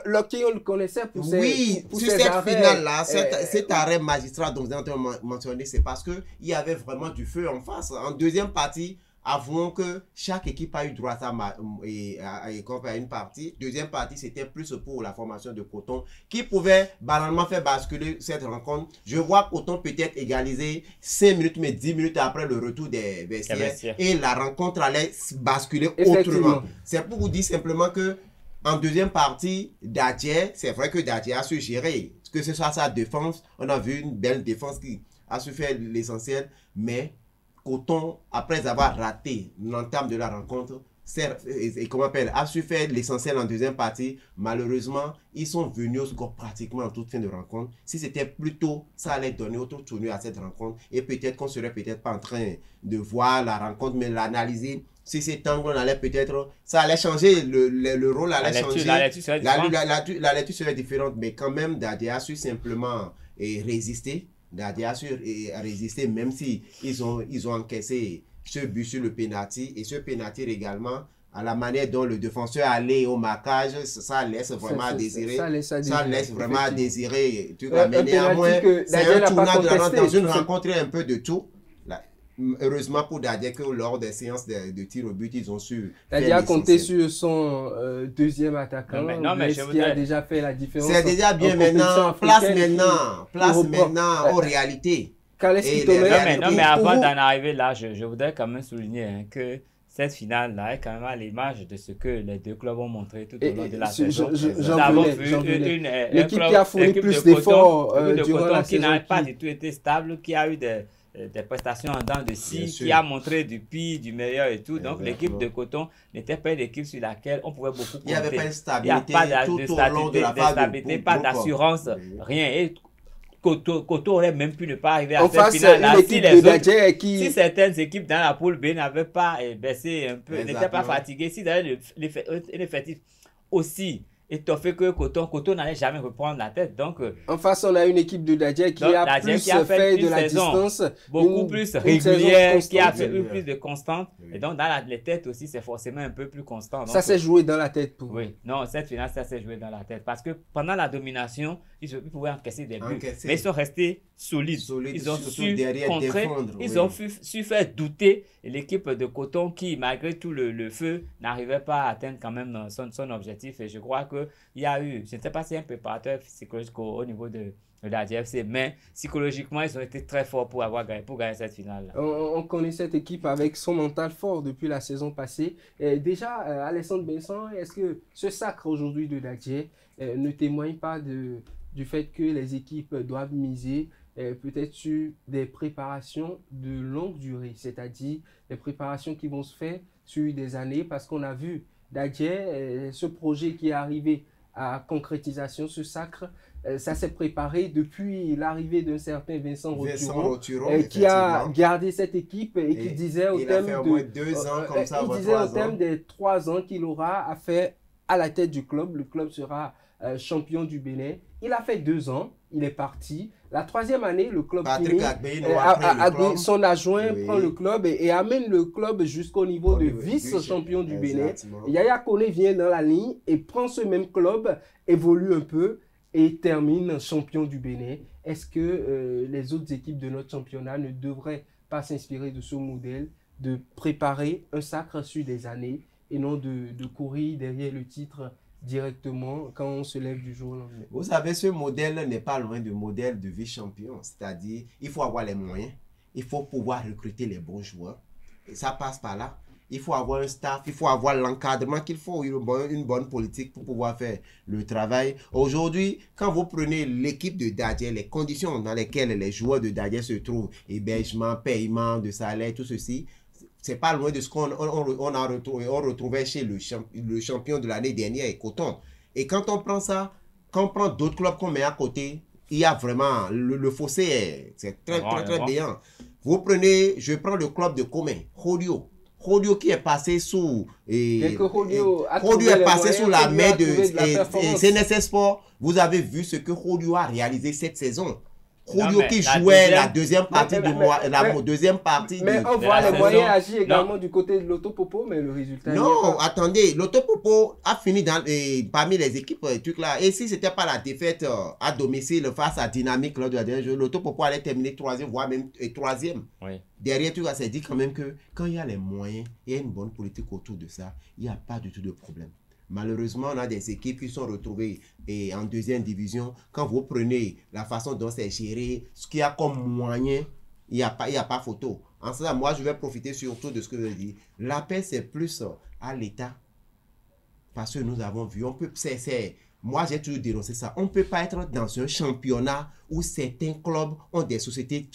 Loki, on le connaissait pour ses sur cette finale-là, cet arrêt magistral dont vous avez mentionné, c'est parce qu'il y avait vraiment du feu en face. En deuxième partie, avouons que chaque équipe a eu droit à une partie. Deuxième partie, c'était plus pour la formation de Coton qui pouvait banalement faire basculer cette rencontre. Je vois Coton peut-être égaliser 5 minutes, mais 10 minutes après le retour des vestiaires. Et la rencontre allait basculer autrement. C'est pour vous dire simplement que en deuxième partie, Dadje, c'est vrai que Dadje a su gérer. Que ce soit sa défense, on a vu une belle défense qui a su faire l'essentiel, mais Coton, après avoir raté l'entame de la rencontre, a su faire l'essentiel en deuxième partie. Malheureusement, ils sont venus au score pratiquement en toute fin de rencontre. Si c'était plus tôt, ça allait donner autre tournure à cette rencontre. Et peut-être qu'on serait peut-être pas en train de voir la rencontre, mais l'analyser. Si c'est temps qu'on allait peut-être, ça allait changer, le rôle allait changer. La lecture serait différente, mais quand même, Dadje a su simplement résister. Dadje a su résister, même si ils ont encaissé ce but sur le penalty, et ce penalty également, à la manière dont le défenseur allait au marquage, ça laisse vraiment à désirer. Ça laisse vraiment à désirer. Mais néanmoins, c'est un tournant dans une rencontre un peu de tout. Heureusement pour Dadje que lors des séances de tir au but, ils ont su. Dadje a compté sur son deuxième attaquant. Mais qui a déjà fait la différence. C'est déjà bien maintenant. Place maintenant aux réalités. Mais avant d'en arriver là, je voudrais quand même souligner que cette finale-là est quand même à l'image de ce que les deux clubs ont montré tout au long de la saison. Nous avons vu l'équipe qui a fourni plus d'efforts durant la saison, qui n'a pas du tout été stable, qui a eu des prestations en dents de scie, qui a montré du pire, du meilleur et tout. Donc l'équipe de Coton n'était pas une équipe sur laquelle on pouvait beaucoup compter. Il n'y avait pas de stabilité tout au long de la phase, pas d'assurance, rien. Et Coton aurait même pu ne pas arriver à cette finale-là si certaines équipes dans la poule B n'avaient pas baissé un peu, n'étaient pas fatiguées, si l'effectif aussi étoffé que Coton n'allait jamais reprendre la tête. Donc, en face, on a une équipe de Dadje qui a fait de la distance beaucoup plus régulière, qui a fait plus de constante. Et donc, dans les têtes aussi, c'est forcément un peu plus constant. Donc, ça s'est joué dans la tête pour Oui, non, cette finale, ça s'est joué dans la tête. Parce que pendant la domination, ils pouvaient encaisser des buts. Mais ils sont restés solides. Ils ont su contrer, ils ont su faire douter l'équipe de Coton qui, malgré tout le feu, n'arrivait pas à atteindre quand même son objectif. Et je crois que il y a eu, je ne sais pas si un préparateur psychologique au niveau de la DFC, mais psychologiquement, ils ont été très forts pour gagner cette finale. On connaît cette équipe avec son mental fort depuis la saison passée. Et déjà, Alessandre Benson, est-ce que ce sacre aujourd'hui de Dadje ne témoigne pas du fait que les équipes doivent miser peut-être sur des préparations de longue durée, c'est-à-dire des préparations qui vont se faire sur des années, parce qu'on a vu Dadje, ce projet qui est arrivé à concrétisation, ce sacre, ça s'est préparé depuis l'arrivée d'un certain Vincent Rotturon, qui a gardé cette équipe et qui disait au thème des 3 ans qu'il aura à faire à la tête du club. Le club sera champion du Bénin. Il a fait 2 ans, il est parti. La 3e année, le club finit, son adjoint prend le club et amène le club jusqu'au niveau de vice-champion du Bénin. Yaya Kone vient dans la ligne et prend ce même club, évolue un peu et termine champion du Bénin. Est-ce que les autres équipes de notre championnat ne devraient pas s'inspirer de ce modèle, de préparer un sacre sur des années et non de courir derrière le titre directement quand on se lève du jour au lendemain? Vous savez, ce modèle n'est pas loin du modèle de vice-champion. C'est-à-dire, il faut avoir les moyens, il faut pouvoir recruter les bons joueurs. Et ça passe par là. Il faut avoir un staff, il faut avoir l'encadrement qu'il faut, une bonne politique pour pouvoir faire le travail. Aujourd'hui, quand vous prenez l'équipe de Dadje, les conditions dans lesquelles les joueurs de Dadje se trouvent, hébergement, paiement de salaire, tout ceci, c'est pas loin de ce qu'on retrouvait chez le champion de l'année dernière, Coton. Et quand on prend ça, quand on prend d'autres clubs qu'on met à côté, il y a vraiment, le fossé, c'est très béant. Vous prenez, je prends le club de Comé, Rodio qui est passé sous Rodio est passé sous la main de CNSS Sport. Vous avez vu ce que Rodio a réalisé cette saison. Rodio qui jouait la deuxième partie Mais on voit les moyens agir également du côté de l'Autopopo, mais le résultat... Non, attendez, l'Autopopo a fini parmi les équipes trucs là. Et si ce n'était pas la défaite à domicile face à Dynamique lors de la dernière journée, l'Autopopo allait terminer 3e, voire même 3e. Oui. Derrière tout ça, c'est dit quand même que quand il y a les moyens, il y a une bonne politique autour de ça, il n'y a pas du tout de problème. Malheureusement, on a des équipes qui sont retrouvées en 2e division. Quand vous prenez la façon dont c'est géré, ce qu'il y a comme moyen, il n'y a pas photo. En cela, moi, je vais profiter surtout de ce que je dis. L'appel, c'est plus à l'État. Parce que nous avons vu, moi, j'ai toujours dénoncé ça. On ne peut pas être dans un championnat où certains clubs ont des sociétés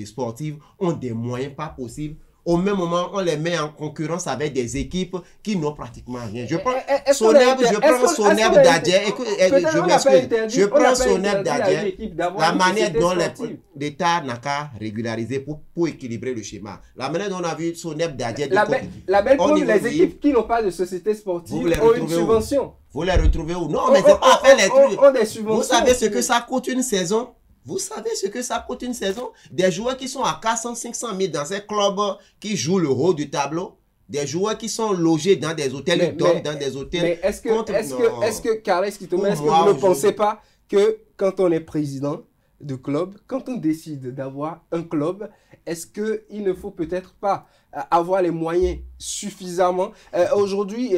sportives, ont des moyens pas possibles. Au même moment, on les met en concurrence avec des équipes qui n'ont pratiquement rien. Je prends Soneb Dadje, je prends Soneb Dadje, la manière dont l'État n'a qu'à régulariser pour équilibrer le schéma. La manière dont on a vu Soneb Dadje... La belle preuve, les équipes qui n'ont pas de société sportive ont une subvention. Vous les retrouvez où? Non, mais c'est pas à faire les trucs. Vous savez ce que ça coûte une saison? Vous savez ce que ça coûte une saison? Des joueurs qui sont à 400, 500 000 dans ces clubs qui jouent le haut du tableau. Des joueurs qui sont logés dans des hôtels, dans des hôtels. Mais est-ce que Carles Kitoma, est-ce que vous ne pensez pas que quand on est président de club, quand on décide d'avoir un club, est-ce qu'il ne faut peut-être pas avoir les moyens suffisamment? Aujourd'hui,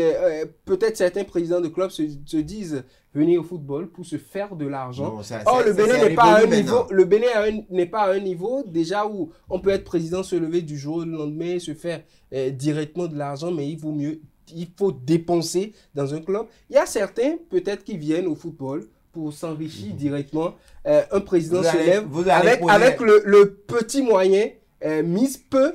peut-être certains présidents de clubs se disent venir au football pour se faire de l'argent. Or, le Bénin n'est pas à un niveau. Le Bénin n'est pas à un niveau déjà où on peut être président, se lever du jour au lendemain, se faire directement de l'argent, mais il faut dépenser dans un club. Il y a certains peut-être qui viennent au football pour s'enrichir directement. Un président se lève avec le petit moyen, mise peu,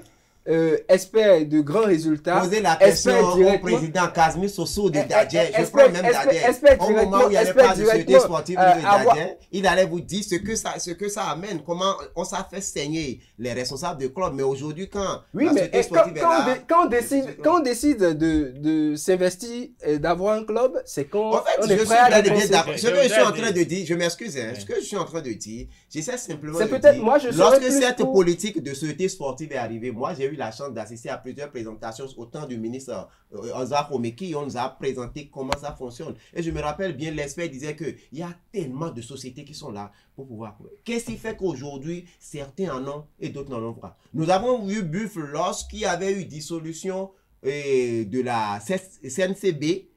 espère de grands résultats. Posez la question au président Casimir Soso de Dadje. Je prends même Dadje. Au moment où il n'y avait pas de société sportive de Dadje, il allait vous dire ce que ça amène, comment on s'est fait saigner les responsables de club. Mais aujourd'hui, quand la société sportive est là... Quand on décide de s'investir, d'avoir un club, c'est quand on est prêt à dépenser. Ce que je suis en train de dire, je m'excuse, ce que je suis en train de dire, j'essaie simplement de dire, lorsque cette politique de société sportive est arrivée, moi j'ai eu la chance d'assister à plusieurs présentations au temps du ministre Ozar Omeki. On nous a présenté comment ça fonctionne. Et je me rappelle bien, l'expert disait qu'il y a tellement de sociétés qui sont là pour pouvoir... Qu'est-ce qui fait qu'aujourd'hui, certains en ont et d'autres n'en ont pas? Nous avons vu Buffle lorsqu'il y avait eu dissolution de la CNCB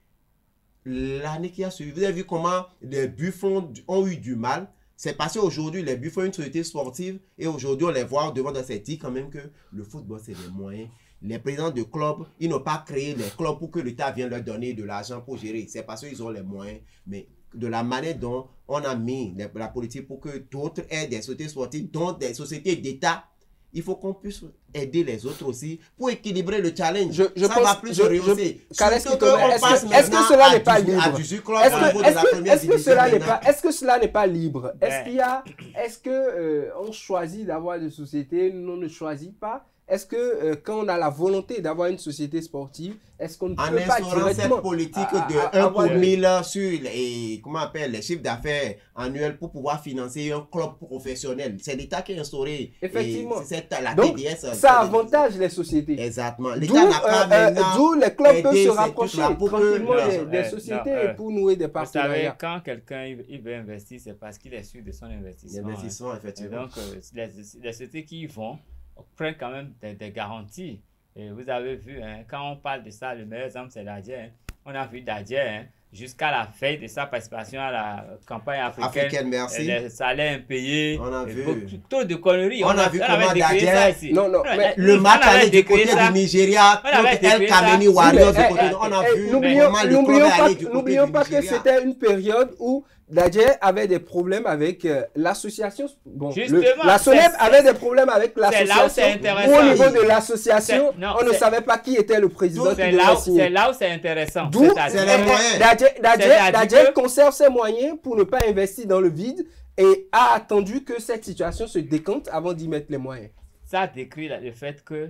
l'année qui a suivi. Vous avez vu comment les Buffles ont eu du mal. C'est parce qu'aujourd'hui, les Buffles ont une société sportive et aujourd'hui, on les voit devant dans cette dit quand même que le football, c'est des moyens. Les présidents de clubs, ils n'ont pas créé les clubs pour que l'État vienne leur donner de l'argent pour gérer. C'est parce qu'ils ont les moyens. Mais de la manière dont on a mis la politique pour que d'autres aient des sociétés sportives, dont des sociétés d'État, il faut qu'on puisse aider les autres aussi pour équilibrer le challenge. Ça va plus se rehausser. Est-ce que cela n'est pas libre? Est-ce que cela n'est pas libre? Est-ce que on choisit d'avoir des sociétés, nous on ne choisit pas? Est-ce que quand on a la volonté d'avoir une société sportive, est-ce qu'on ne peut pas directement cette politique de 1 pour 1000 sur les chiffres d'affaires annuels pour pouvoir financer un club professionnel? C'est l'État qui a instauré. Effectivement. La Donc, TDS, ça avantage les sociétés. Exactement. L'État n'a pas maintenant d'où les clubs peuvent se rapprocher tranquillement des sociétés pour nouer des partenariats. Vous savez, quand quelqu'un il veut investir, c'est parce qu'il est sûr de son investissement. L'investissement, effectivement. Et donc, les sociétés qui y vont prennent quand même des garanties. Et vous avez vu, quand on parle de ça, le meilleur exemple, c'est Dadje. On a vu Dadje, jusqu'à la veille de sa participation à la campagne africaine, merci. Les salaires impayés, on a vu trop de conneries. On a vu comment Dadje, mais le match allait du côté du Nigeria contre El Kameni Warriors. On a vu comment le club allait du côté du Nigeria. N'oublions pas que c'était une période où Dadje avait des problèmes avec l'association. Bon, la SONEB avait des problèmes avec l'association. Au niveau de l'association, on ne savait pas qui était le président qui devait signer. C'est là où c'est intéressant. D'où Dadje conserve ses moyens pour ne pas investir dans le vide et a attendu que cette situation se décante avant d'y mettre les moyens. Ça décrit le fait que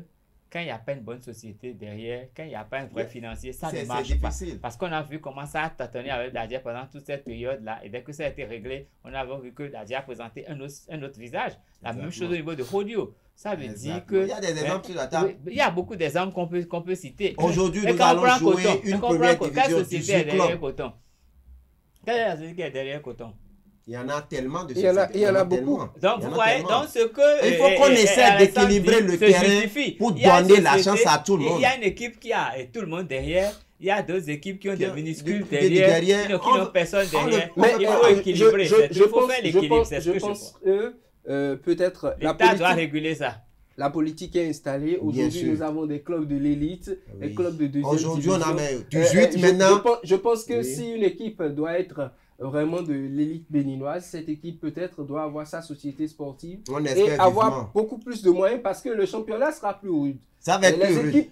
quand il n'y a pas une bonne société derrière, quand il n'y a pas un vrai financier, ça ne marche pas. Parce qu'on a vu comment ça a tâtonné avec Dadje pendant toute cette période-là. Et dès que ça a été réglé, on a vu que Dadje a présenté un autre visage. La même chose au niveau de Audio. Ça veut dire que... Il y a des exemples sur la table. Il y a beaucoup d'exemples qu'on peut citer. Aujourd'hui, nous allons jouer une première division. Quelle société est derrière Coton? Quelle est la société qui est derrière Coton? Il y en a tellement de sociétés. Il y en a beaucoup. Donc, vous voyez, dans ce que... Il faut qu'on essaie d'équilibrer le terrain pour donner la chance à tout le monde. Il y a une équipe qui a tout le monde derrière. Il y a d'autres équipes qui ont des minuscules derrière, qui n'ont personne derrière. Mais il faut équilibrer. Il faut faire l'équilibre, c'est ce que je pense. Peut-être... L'État doit réguler ça. La politique est installée. Aujourd'hui, nous avons des clubs de l'élite, des clubs de deuxième division. Aujourd'hui, on a 18 maintenant. Je pense que si une équipe doit être vraiment de l'élite béninoise, cette équipe peut-être doit avoir sa société sportive et avoir beaucoup plus de moyens parce que le championnat sera plus rude. Ça va être plus rude.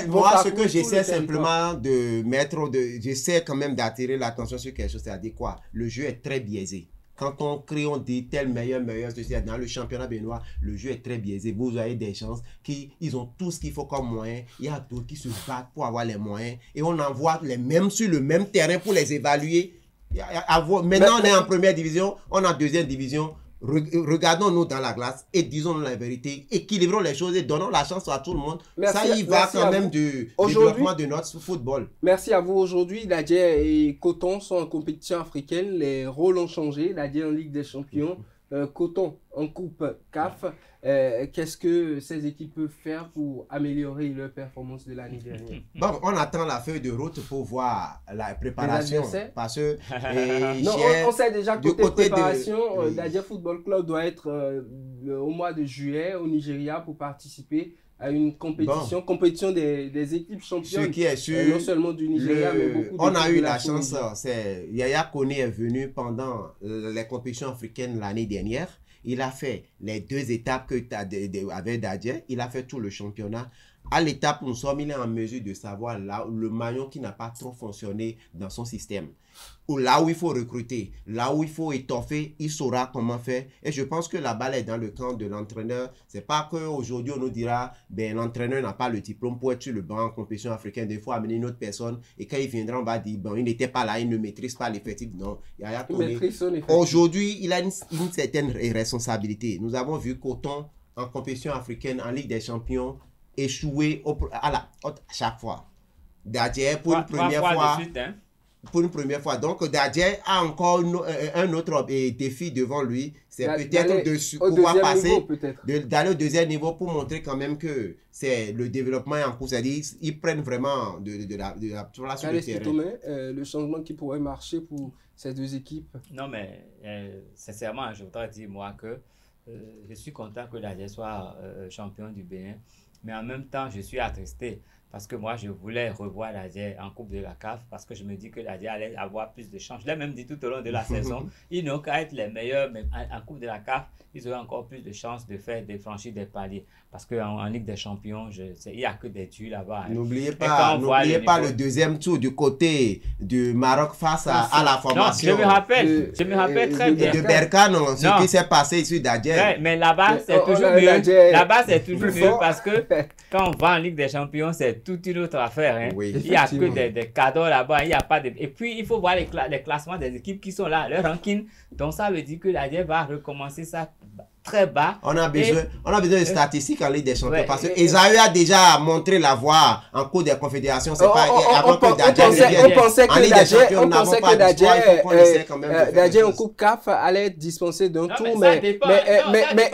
Moi, ce que j'essaie simplement de mettre, j'essaie quand même d'attirer l'attention sur quelque chose, c'est-à-dire quoi? Le jeu est très biaisé. Quand on crie, on dit tel meilleur, dans le championnat béninois, le jeu est très biaisé. Vous avez des chances ils ont tout ce qu'il faut comme moyen. Il y a d'autres qui se battent pour avoir les moyens et on envoie les mêmes sur le même terrain pour les évaluer. Maintenant, on est en première division, on est en deuxième division. Regardons-nous dans la glace et disons la vérité, équilibrons les choses et donnons la chance à tout le monde. Ça y va quand même du développement de notre football. Merci à vous. Aujourd'hui, Dadje et Coton sont en compétition africaine. Les rôles ont changé. Dadje en Ligue des Champions, Coton en Coupe CAF. Qu'est-ce que ces équipes peuvent faire pour améliorer leur performance de l'année dernière? Bon, on attend la feuille de route pour voir la préparation. Parce que on sait déjà que côté préparation, Dadje Football Club doit être au mois de juillet au Nigeria pour participer à une compétition, compétition des équipes championnes. Ce qui est sûr, non seulement du Nigeria, mais beaucoup on a eu la chance, Yaya Kone est venu pendant les compétitions africaines l'année dernière. Il a fait les 2 étapes avec Dadje. Il a fait tout le championnat. À l'étape où nous sommes, il est en mesure de savoir là, le maillon qui n'a pas trop fonctionné dans son système. Ou là où il faut recruter, là où il faut étoffer, il saura comment faire. Et je pense que la balle est dans le camp de l'entraîneur. C'est pas qu'aujourd'hui on nous dira, ben l'entraîneur n'a pas le diplôme pour être sur le banc en compétition africaine. Des fois, amener une autre personne. Et quand il viendra, on va dire, bon, il n'était pas là, il ne maîtrise pas l'effectif. Non. Aujourd'hui, il a une certaine responsabilité. Nous avons vu Coton en compétition africaine, en Ligue des Champions, échouer à chaque fois. Dadje pour une première fois. Pour une première fois. Donc, Dadje a encore un autre défi devant lui. C'est peut-être de pouvoir passer, d'aller au deuxième niveau pour montrer quand même que c'est le développement en cours. C'est-à-dire ils prennent vraiment de la place sur le terrain. Le changement qui pourrait marcher pour ces deux équipes. Non, mais sincèrement, je voudrais dire, moi, que je suis content que Dadje soit champion du Bénin. Mais en même temps, je suis attristé parce que moi, je voulais revoir Dadje en Coupe de la CAF, parce que je me dis que Dadje allait avoir plus de chance. Je l'ai même dit tout au long de la saison, ils n'ont qu'à être les meilleurs, mais en Coupe de la CAF, ils auraient encore plus de chances de franchir des paliers. Parce qu'en Ligue des Champions, il n'y a que des tuiles là-bas. Hein. N'oubliez pas le deuxième tour du côté du Maroc face à la formation. Non, je me rappelle très bien. De Berkane, ce qui s'est passé ici Dadje. Ouais, mais là-bas, c'est toujours mieux. Là-bas, c'est toujours mieux parce que quand on va en Ligue des Champions, c'est toute une autre affaire. Hein. Oui, il n'y a que des cadeaux là-bas. Il y a pas de... Et puis, il faut voir les classements des équipes qui sont là, leur ranking. Donc, ça veut dire que Dadje va recommencer ça très bas. On a besoin de statistiques en Ligue des Champions parce que Esaü a déjà montré la voie en cours des confédérations. C'est pas avant que Dadje pensait que Dadje en Coupe CAF allait être dispensé d'un tour, mais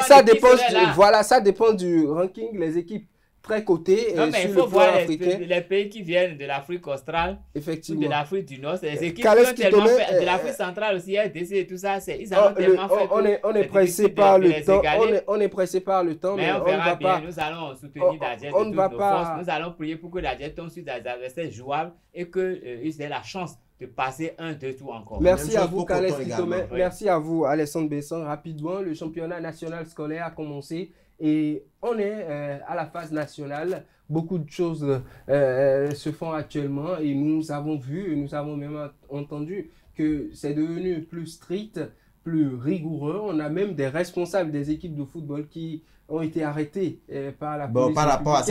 ça dépend du ranking, les équipes très cotées. Non, mais il faut voir les pays qui viennent de l'Afrique australe, effectivement, ou de l'Afrique du Nord, c'est les équipes qui ont tellement fait, de l'Afrique centrale aussi, RDC et tout ça, ils ont tellement fait. On est pressé par le temps, on est pressé par le temps, mais on verra bien, nous allons soutenir Dadje de toutes nos forces, nous allons prier pour que Dadje tombe sur des adversaires jouables et qu'ils aient la chance de passer 1-2 tours encore. Merci à vous, Kales Kitome. Merci à vous, Alessandre Besson. Rapidement, le championnat national scolaire a commencé et on est à la phase nationale. Beaucoup de choses se font actuellement et nous avons vu, et nous avons même entendu que c'est devenu plus strict, plus rigoureux. On a même des responsables des équipes de football qui ont été arrêtés par la police. Par rapport à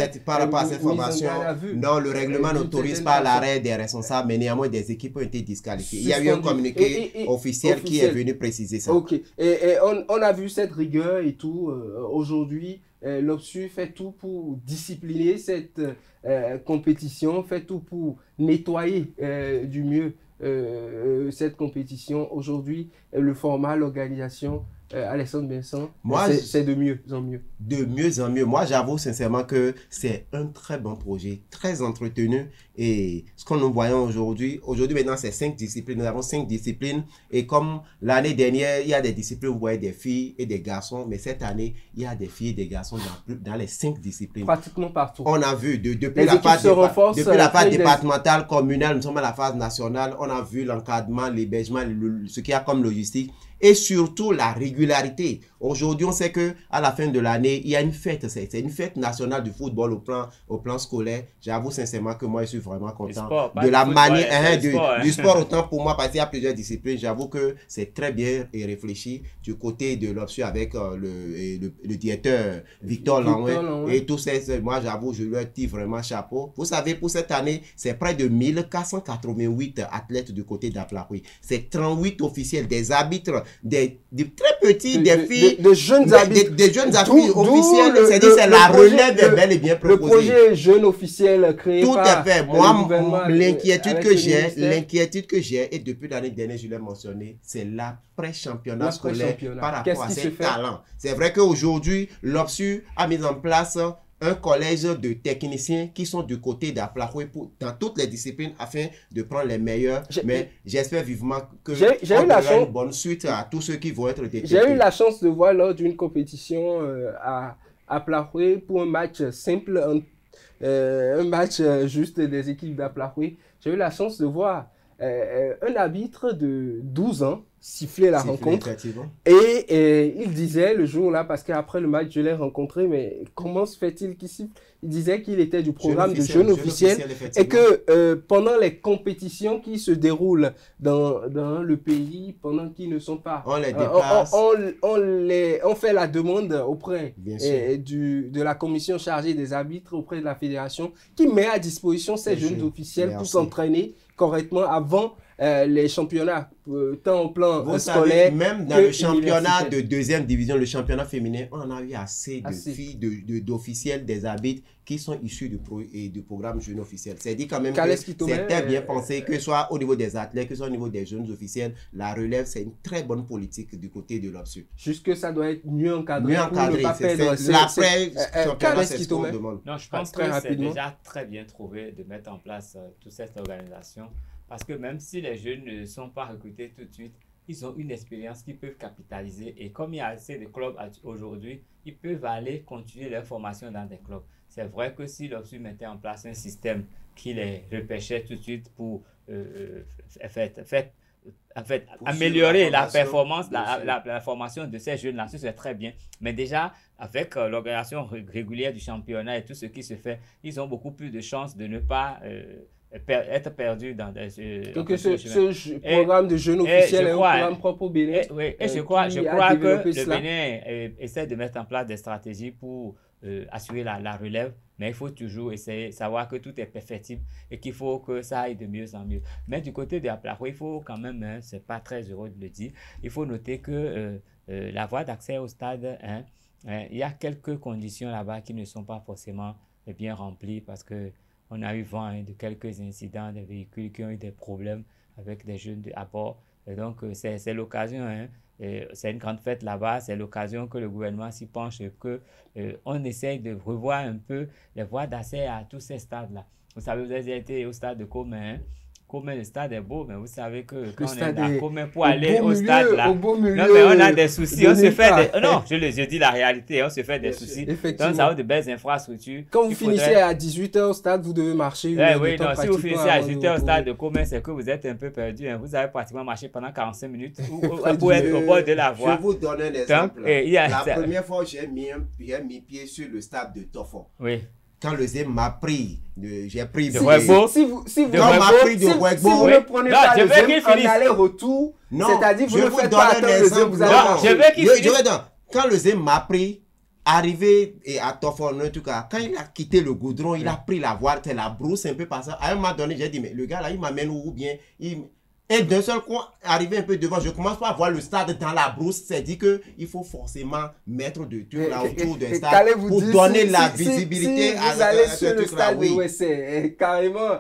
cette formation, non, le règlement n'autorise pas l'arrêt des responsables, mais néanmoins des équipes ont été disqualifiées. Il y a eu un communiqué officiel qui est venu préciser ça. Ok, et on a vu cette rigueur et tout. Aujourd'hui, l'OPSU fait tout pour discipliner cette compétition, fait tout pour nettoyer du mieux cette compétition. Aujourd'hui, le format, l'organisation, Alessandre Besson, c'est de mieux en mieux. De mieux en mieux. Moi, j'avoue sincèrement que c'est un très bon projet, très entretenu. Et ce que nous voyons aujourd'hui maintenant, c'est 5 disciplines. Nous avons 5 disciplines. Et comme l'année dernière, il y a des disciplines où vous voyez des filles et des garçons. Mais cette année, il y a des filles et des garçons dans les 5 disciplines. Pratiquement partout. On a vu, depuis la phase départementale, communale, nous sommes à la phase nationale. On a vu l'encadrement, l'hébergement, ce qu'il y a comme logistique. Et surtout la régularité. Aujourd'hui, on sait que à la fin de l'année, il y a une fête. C'est une fête nationale du football au plan scolaire. J'avoue sincèrement que moi, je suis vraiment content de la manière du sport. Autant pour moi, parce qu'il y a plusieurs disciplines. J'avoue que c'est très bien et réfléchi du côté de l'OPSU avec le directeur Victor Lanoué et tous ces. Moi, j'avoue, je leur tire vraiment chapeau. Vous savez, pour cette année, c'est près de 1488 athlètes du côté d'Aplakoui. C'est 38 officiels, des arbitres, des très petits, des filles, des jeunes arbitres, des jeunes arbitres officiels. C'est la relève est bel et bien proposée. Le projet jeune officiel créé par... Tout à fait. Moi, l'inquiétude que j'ai, et depuis l'année dernière, je l'ai mentionné, c'est l'après-championnat scolaire par rapport à ces talents. C'est vrai qu'aujourd'hui, l'OPSU a mis en place un collège de techniciens qui sont du côté d'Aplakoui dans toutes les disciplines afin de prendre les meilleurs. Mais j'espère vivement que j'ai eu une bonne suite à tous ceux qui vont être détectés. J'ai eu la chance de voir lors d'une compétition à Aplakoui pour un match simple, un match juste des équipes d'Aplakoui. J'ai eu la chance de voir un arbitre de 12 ans siffler la rencontre et il disait le jour-là, parce qu'après le match je l'ai rencontré, mais comment se fait-il qu'il siffle? Il disait qu'il était du programme de jeunes officiels et que pendant les compétitions qui se déroulent dans le pays, pendant qu'ils ne sont pas, on les déplace, on fait la demande auprès de la commission chargée des arbitres, auprès de la fédération, qui met à disposition ces jeunes officiels pour s'entraîner correctement avant les championnats, tant au plan scolaire. Même dans le championnat de 2e division, le championnat féminin, on en a eu assez de filles, d'officiels, des arbitres qui sont issus du programme jeune officiel. C'est dit quand même que c'était bien pensé, que ce soit au niveau des athlètes, que ce soit au niveau des jeunes officiels, la relève, c'est une très bonne politique du côté de l'OPSU. Juste que ça doit être mieux encadré. Mieux encadré, c'est l'après-championnat, c'est ce qu'on demande. Non, je pense que c'est déjà très bien trouvé de mettre en place toute cette organisation. Parce que même si les jeunes ne sont pas recrutés tout de suite, ils ont une expérience qu'ils peuvent capitaliser. Et comme il y a assez de clubs aujourd'hui, ils peuvent aller continuer leur formation dans des clubs. C'est vrai que si l'OFSU mettait en place un système qui les repêchait tout de suite pour améliorer la performance, la formation de ces jeunes-là, c'est très bien. Mais déjà, avec l'organisation régulière du championnat et tout ce qui se fait, ils ont beaucoup plus de chances de ne pas être perdus dans des... Donc ce programme de jeunes officiels est un programme propre au Bénin. Et je crois que le Bénin essaie de mettre en place des stratégies pour assurer la relève, mais il faut toujours essayer de savoir que tout est perfectible et qu'il faut que ça aille de mieux en mieux. Mais du côté de Aplaroé, il faut quand même, c'est pas très heureux de le dire, il faut noter que la voie d'accès au stade, il y a quelques conditions là-bas qui ne sont pas forcément bien remplies parce que on a eu vent de quelques incidents de véhicules qui ont eu des problèmes avec des jeunes à bord. Et donc, c'est l'occasion, c'est une grande fête là-bas, c'est l'occasion que le gouvernement s'y penche et qu'on essaye de revoir un peu les voies d'accès à tous ces stades-là. Vous savez, vous avez été au stade de Comé, Comé, le stade est beau, mais vous savez que quand on est à Comé pour aller au stade là, non mais on a des soucis, on se fait des... Non, je dis la réalité, on se fait des soucis. Donc ça a de belles infrastructures. Quand vous finissez à 18h au stade, vous devez marcher. Oui, non, si vous finissez à 18h au stade de Comé, c'est que vous êtes un peu perdu. Vous avez pratiquement marché pendant 45 minutes pour être au bord de la voie. Je vais vous donner un exemple. La première fois, j'ai mis pied sur le stade de Tofo. Oui. Quand le Zé m'a pris, j'ai pris si vous ne prenez pas le Zé en aller-retour, c'est-à-dire vous ne faites pas attendre le Zé, vous allez quand le Zé m'a pris, arrivé à Tofon, en tout cas, quand il a quitté le goudron, il a pris la voie, la brousse un peu par ça. À un moment donné, j'ai dit, mais le gars là, il m'amène où bien Et d'un seul coup, arrivé un peu devant, je commence pas à voir le stade dans la brousse. C'est dit qu'il faut forcément mettre de tout là autour d'un stade pour donner la visibilité à vous allez sur le stade de Ouessé, carrément.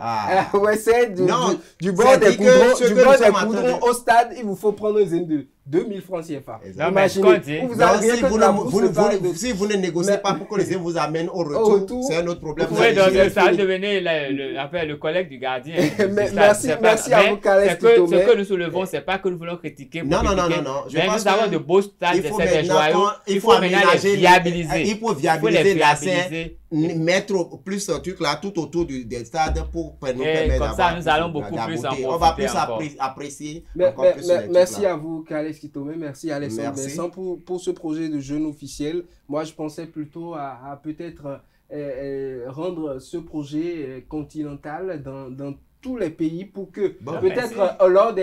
Ouessé, du bord des goudrons au stade, il vous faut prendre un zone de 2000 francs CFA. Imaginez, si vous ne négociez pas pour que les vous amènent au retour, c'est un autre problème. Oui, donc ça devenait le collègue du gardien. Merci à vous, Calais. Ce que nous soulevons, c'est pas que nous voulons critiquer. Non. Mais nous avons de beaux stades, c'est des joyaux. Il faut aménager, viabiliser. Il faut viabiliser l'asset, mettre plus un truc là tout autour des stades pour nous permettre d'avoir. Comme ça, nous allons beaucoup plus en profiter. On va plus apprécier. Merci à vous, Calais Kitomé. Merci Alexandre Vincent pour ce projet de jeune officiel. Moi, je pensais plutôt à peut-être rendre ce projet continental dans tous les pays pour que peut-être lors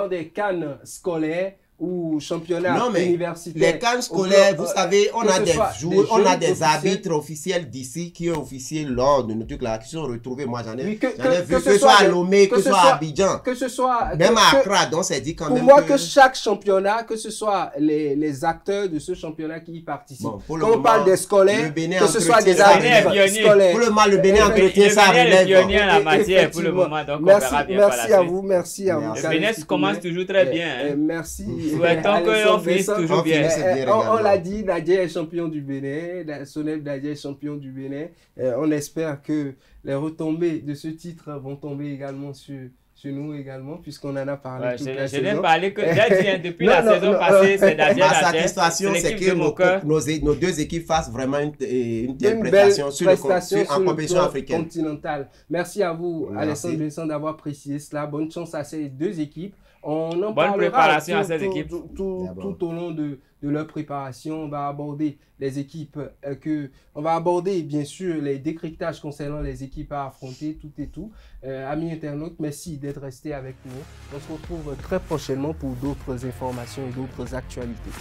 des cannes scolaires ou championnats universitaires. Les cannes scolaires, vous savez, on a des joueurs, on a des arbitres officiels d'ici qui ont officié lors de nos trucs là, qui sont retrouvés. Moi, j'en ai vu, que ce soit à Lomé, que ce soit à Abidjan, que ce soit même à Accra, donc c'est dit quand même. Pour moi, que chaque championnat, que ce soit les acteurs de ce championnat qui y participent, quand on parle des scolaires, que ce soit des arbitres scolaires. Pour le moment, le Bénin entretient sa relève. Pour le moment, donc merci à vous, merci à vous. Le Bénin commence toujours très bien. Merci. Souhaitons qu'on finisse toujours bien. On l'a dit, Nadia est champion du Bénin, Soneb Nadia est champion du Bénin. On espère que les retombées de ce titre vont tomber également sur nous également, puisqu'on en a parlé toute la saison. Je n'ai parlé que depuis la saison passée, c'est Nadia. Ma satisfaction, c'est que nos deux équipes fassent vraiment une prestation en compétition africaine continentale. Merci à vous, Alexandre Vincent, d'avoir précisé cela. Bonne chance à ces deux équipes. On en Bonne préparation à ces équipes. Tout au long de leur préparation, on va aborder les équipes on va aborder bien sûr les décryptages concernant les équipes à affronter, tout et tout. Amis internautes, merci d'être restés avec nous. On se retrouve très prochainement pour d'autres informations et d'autres actualités.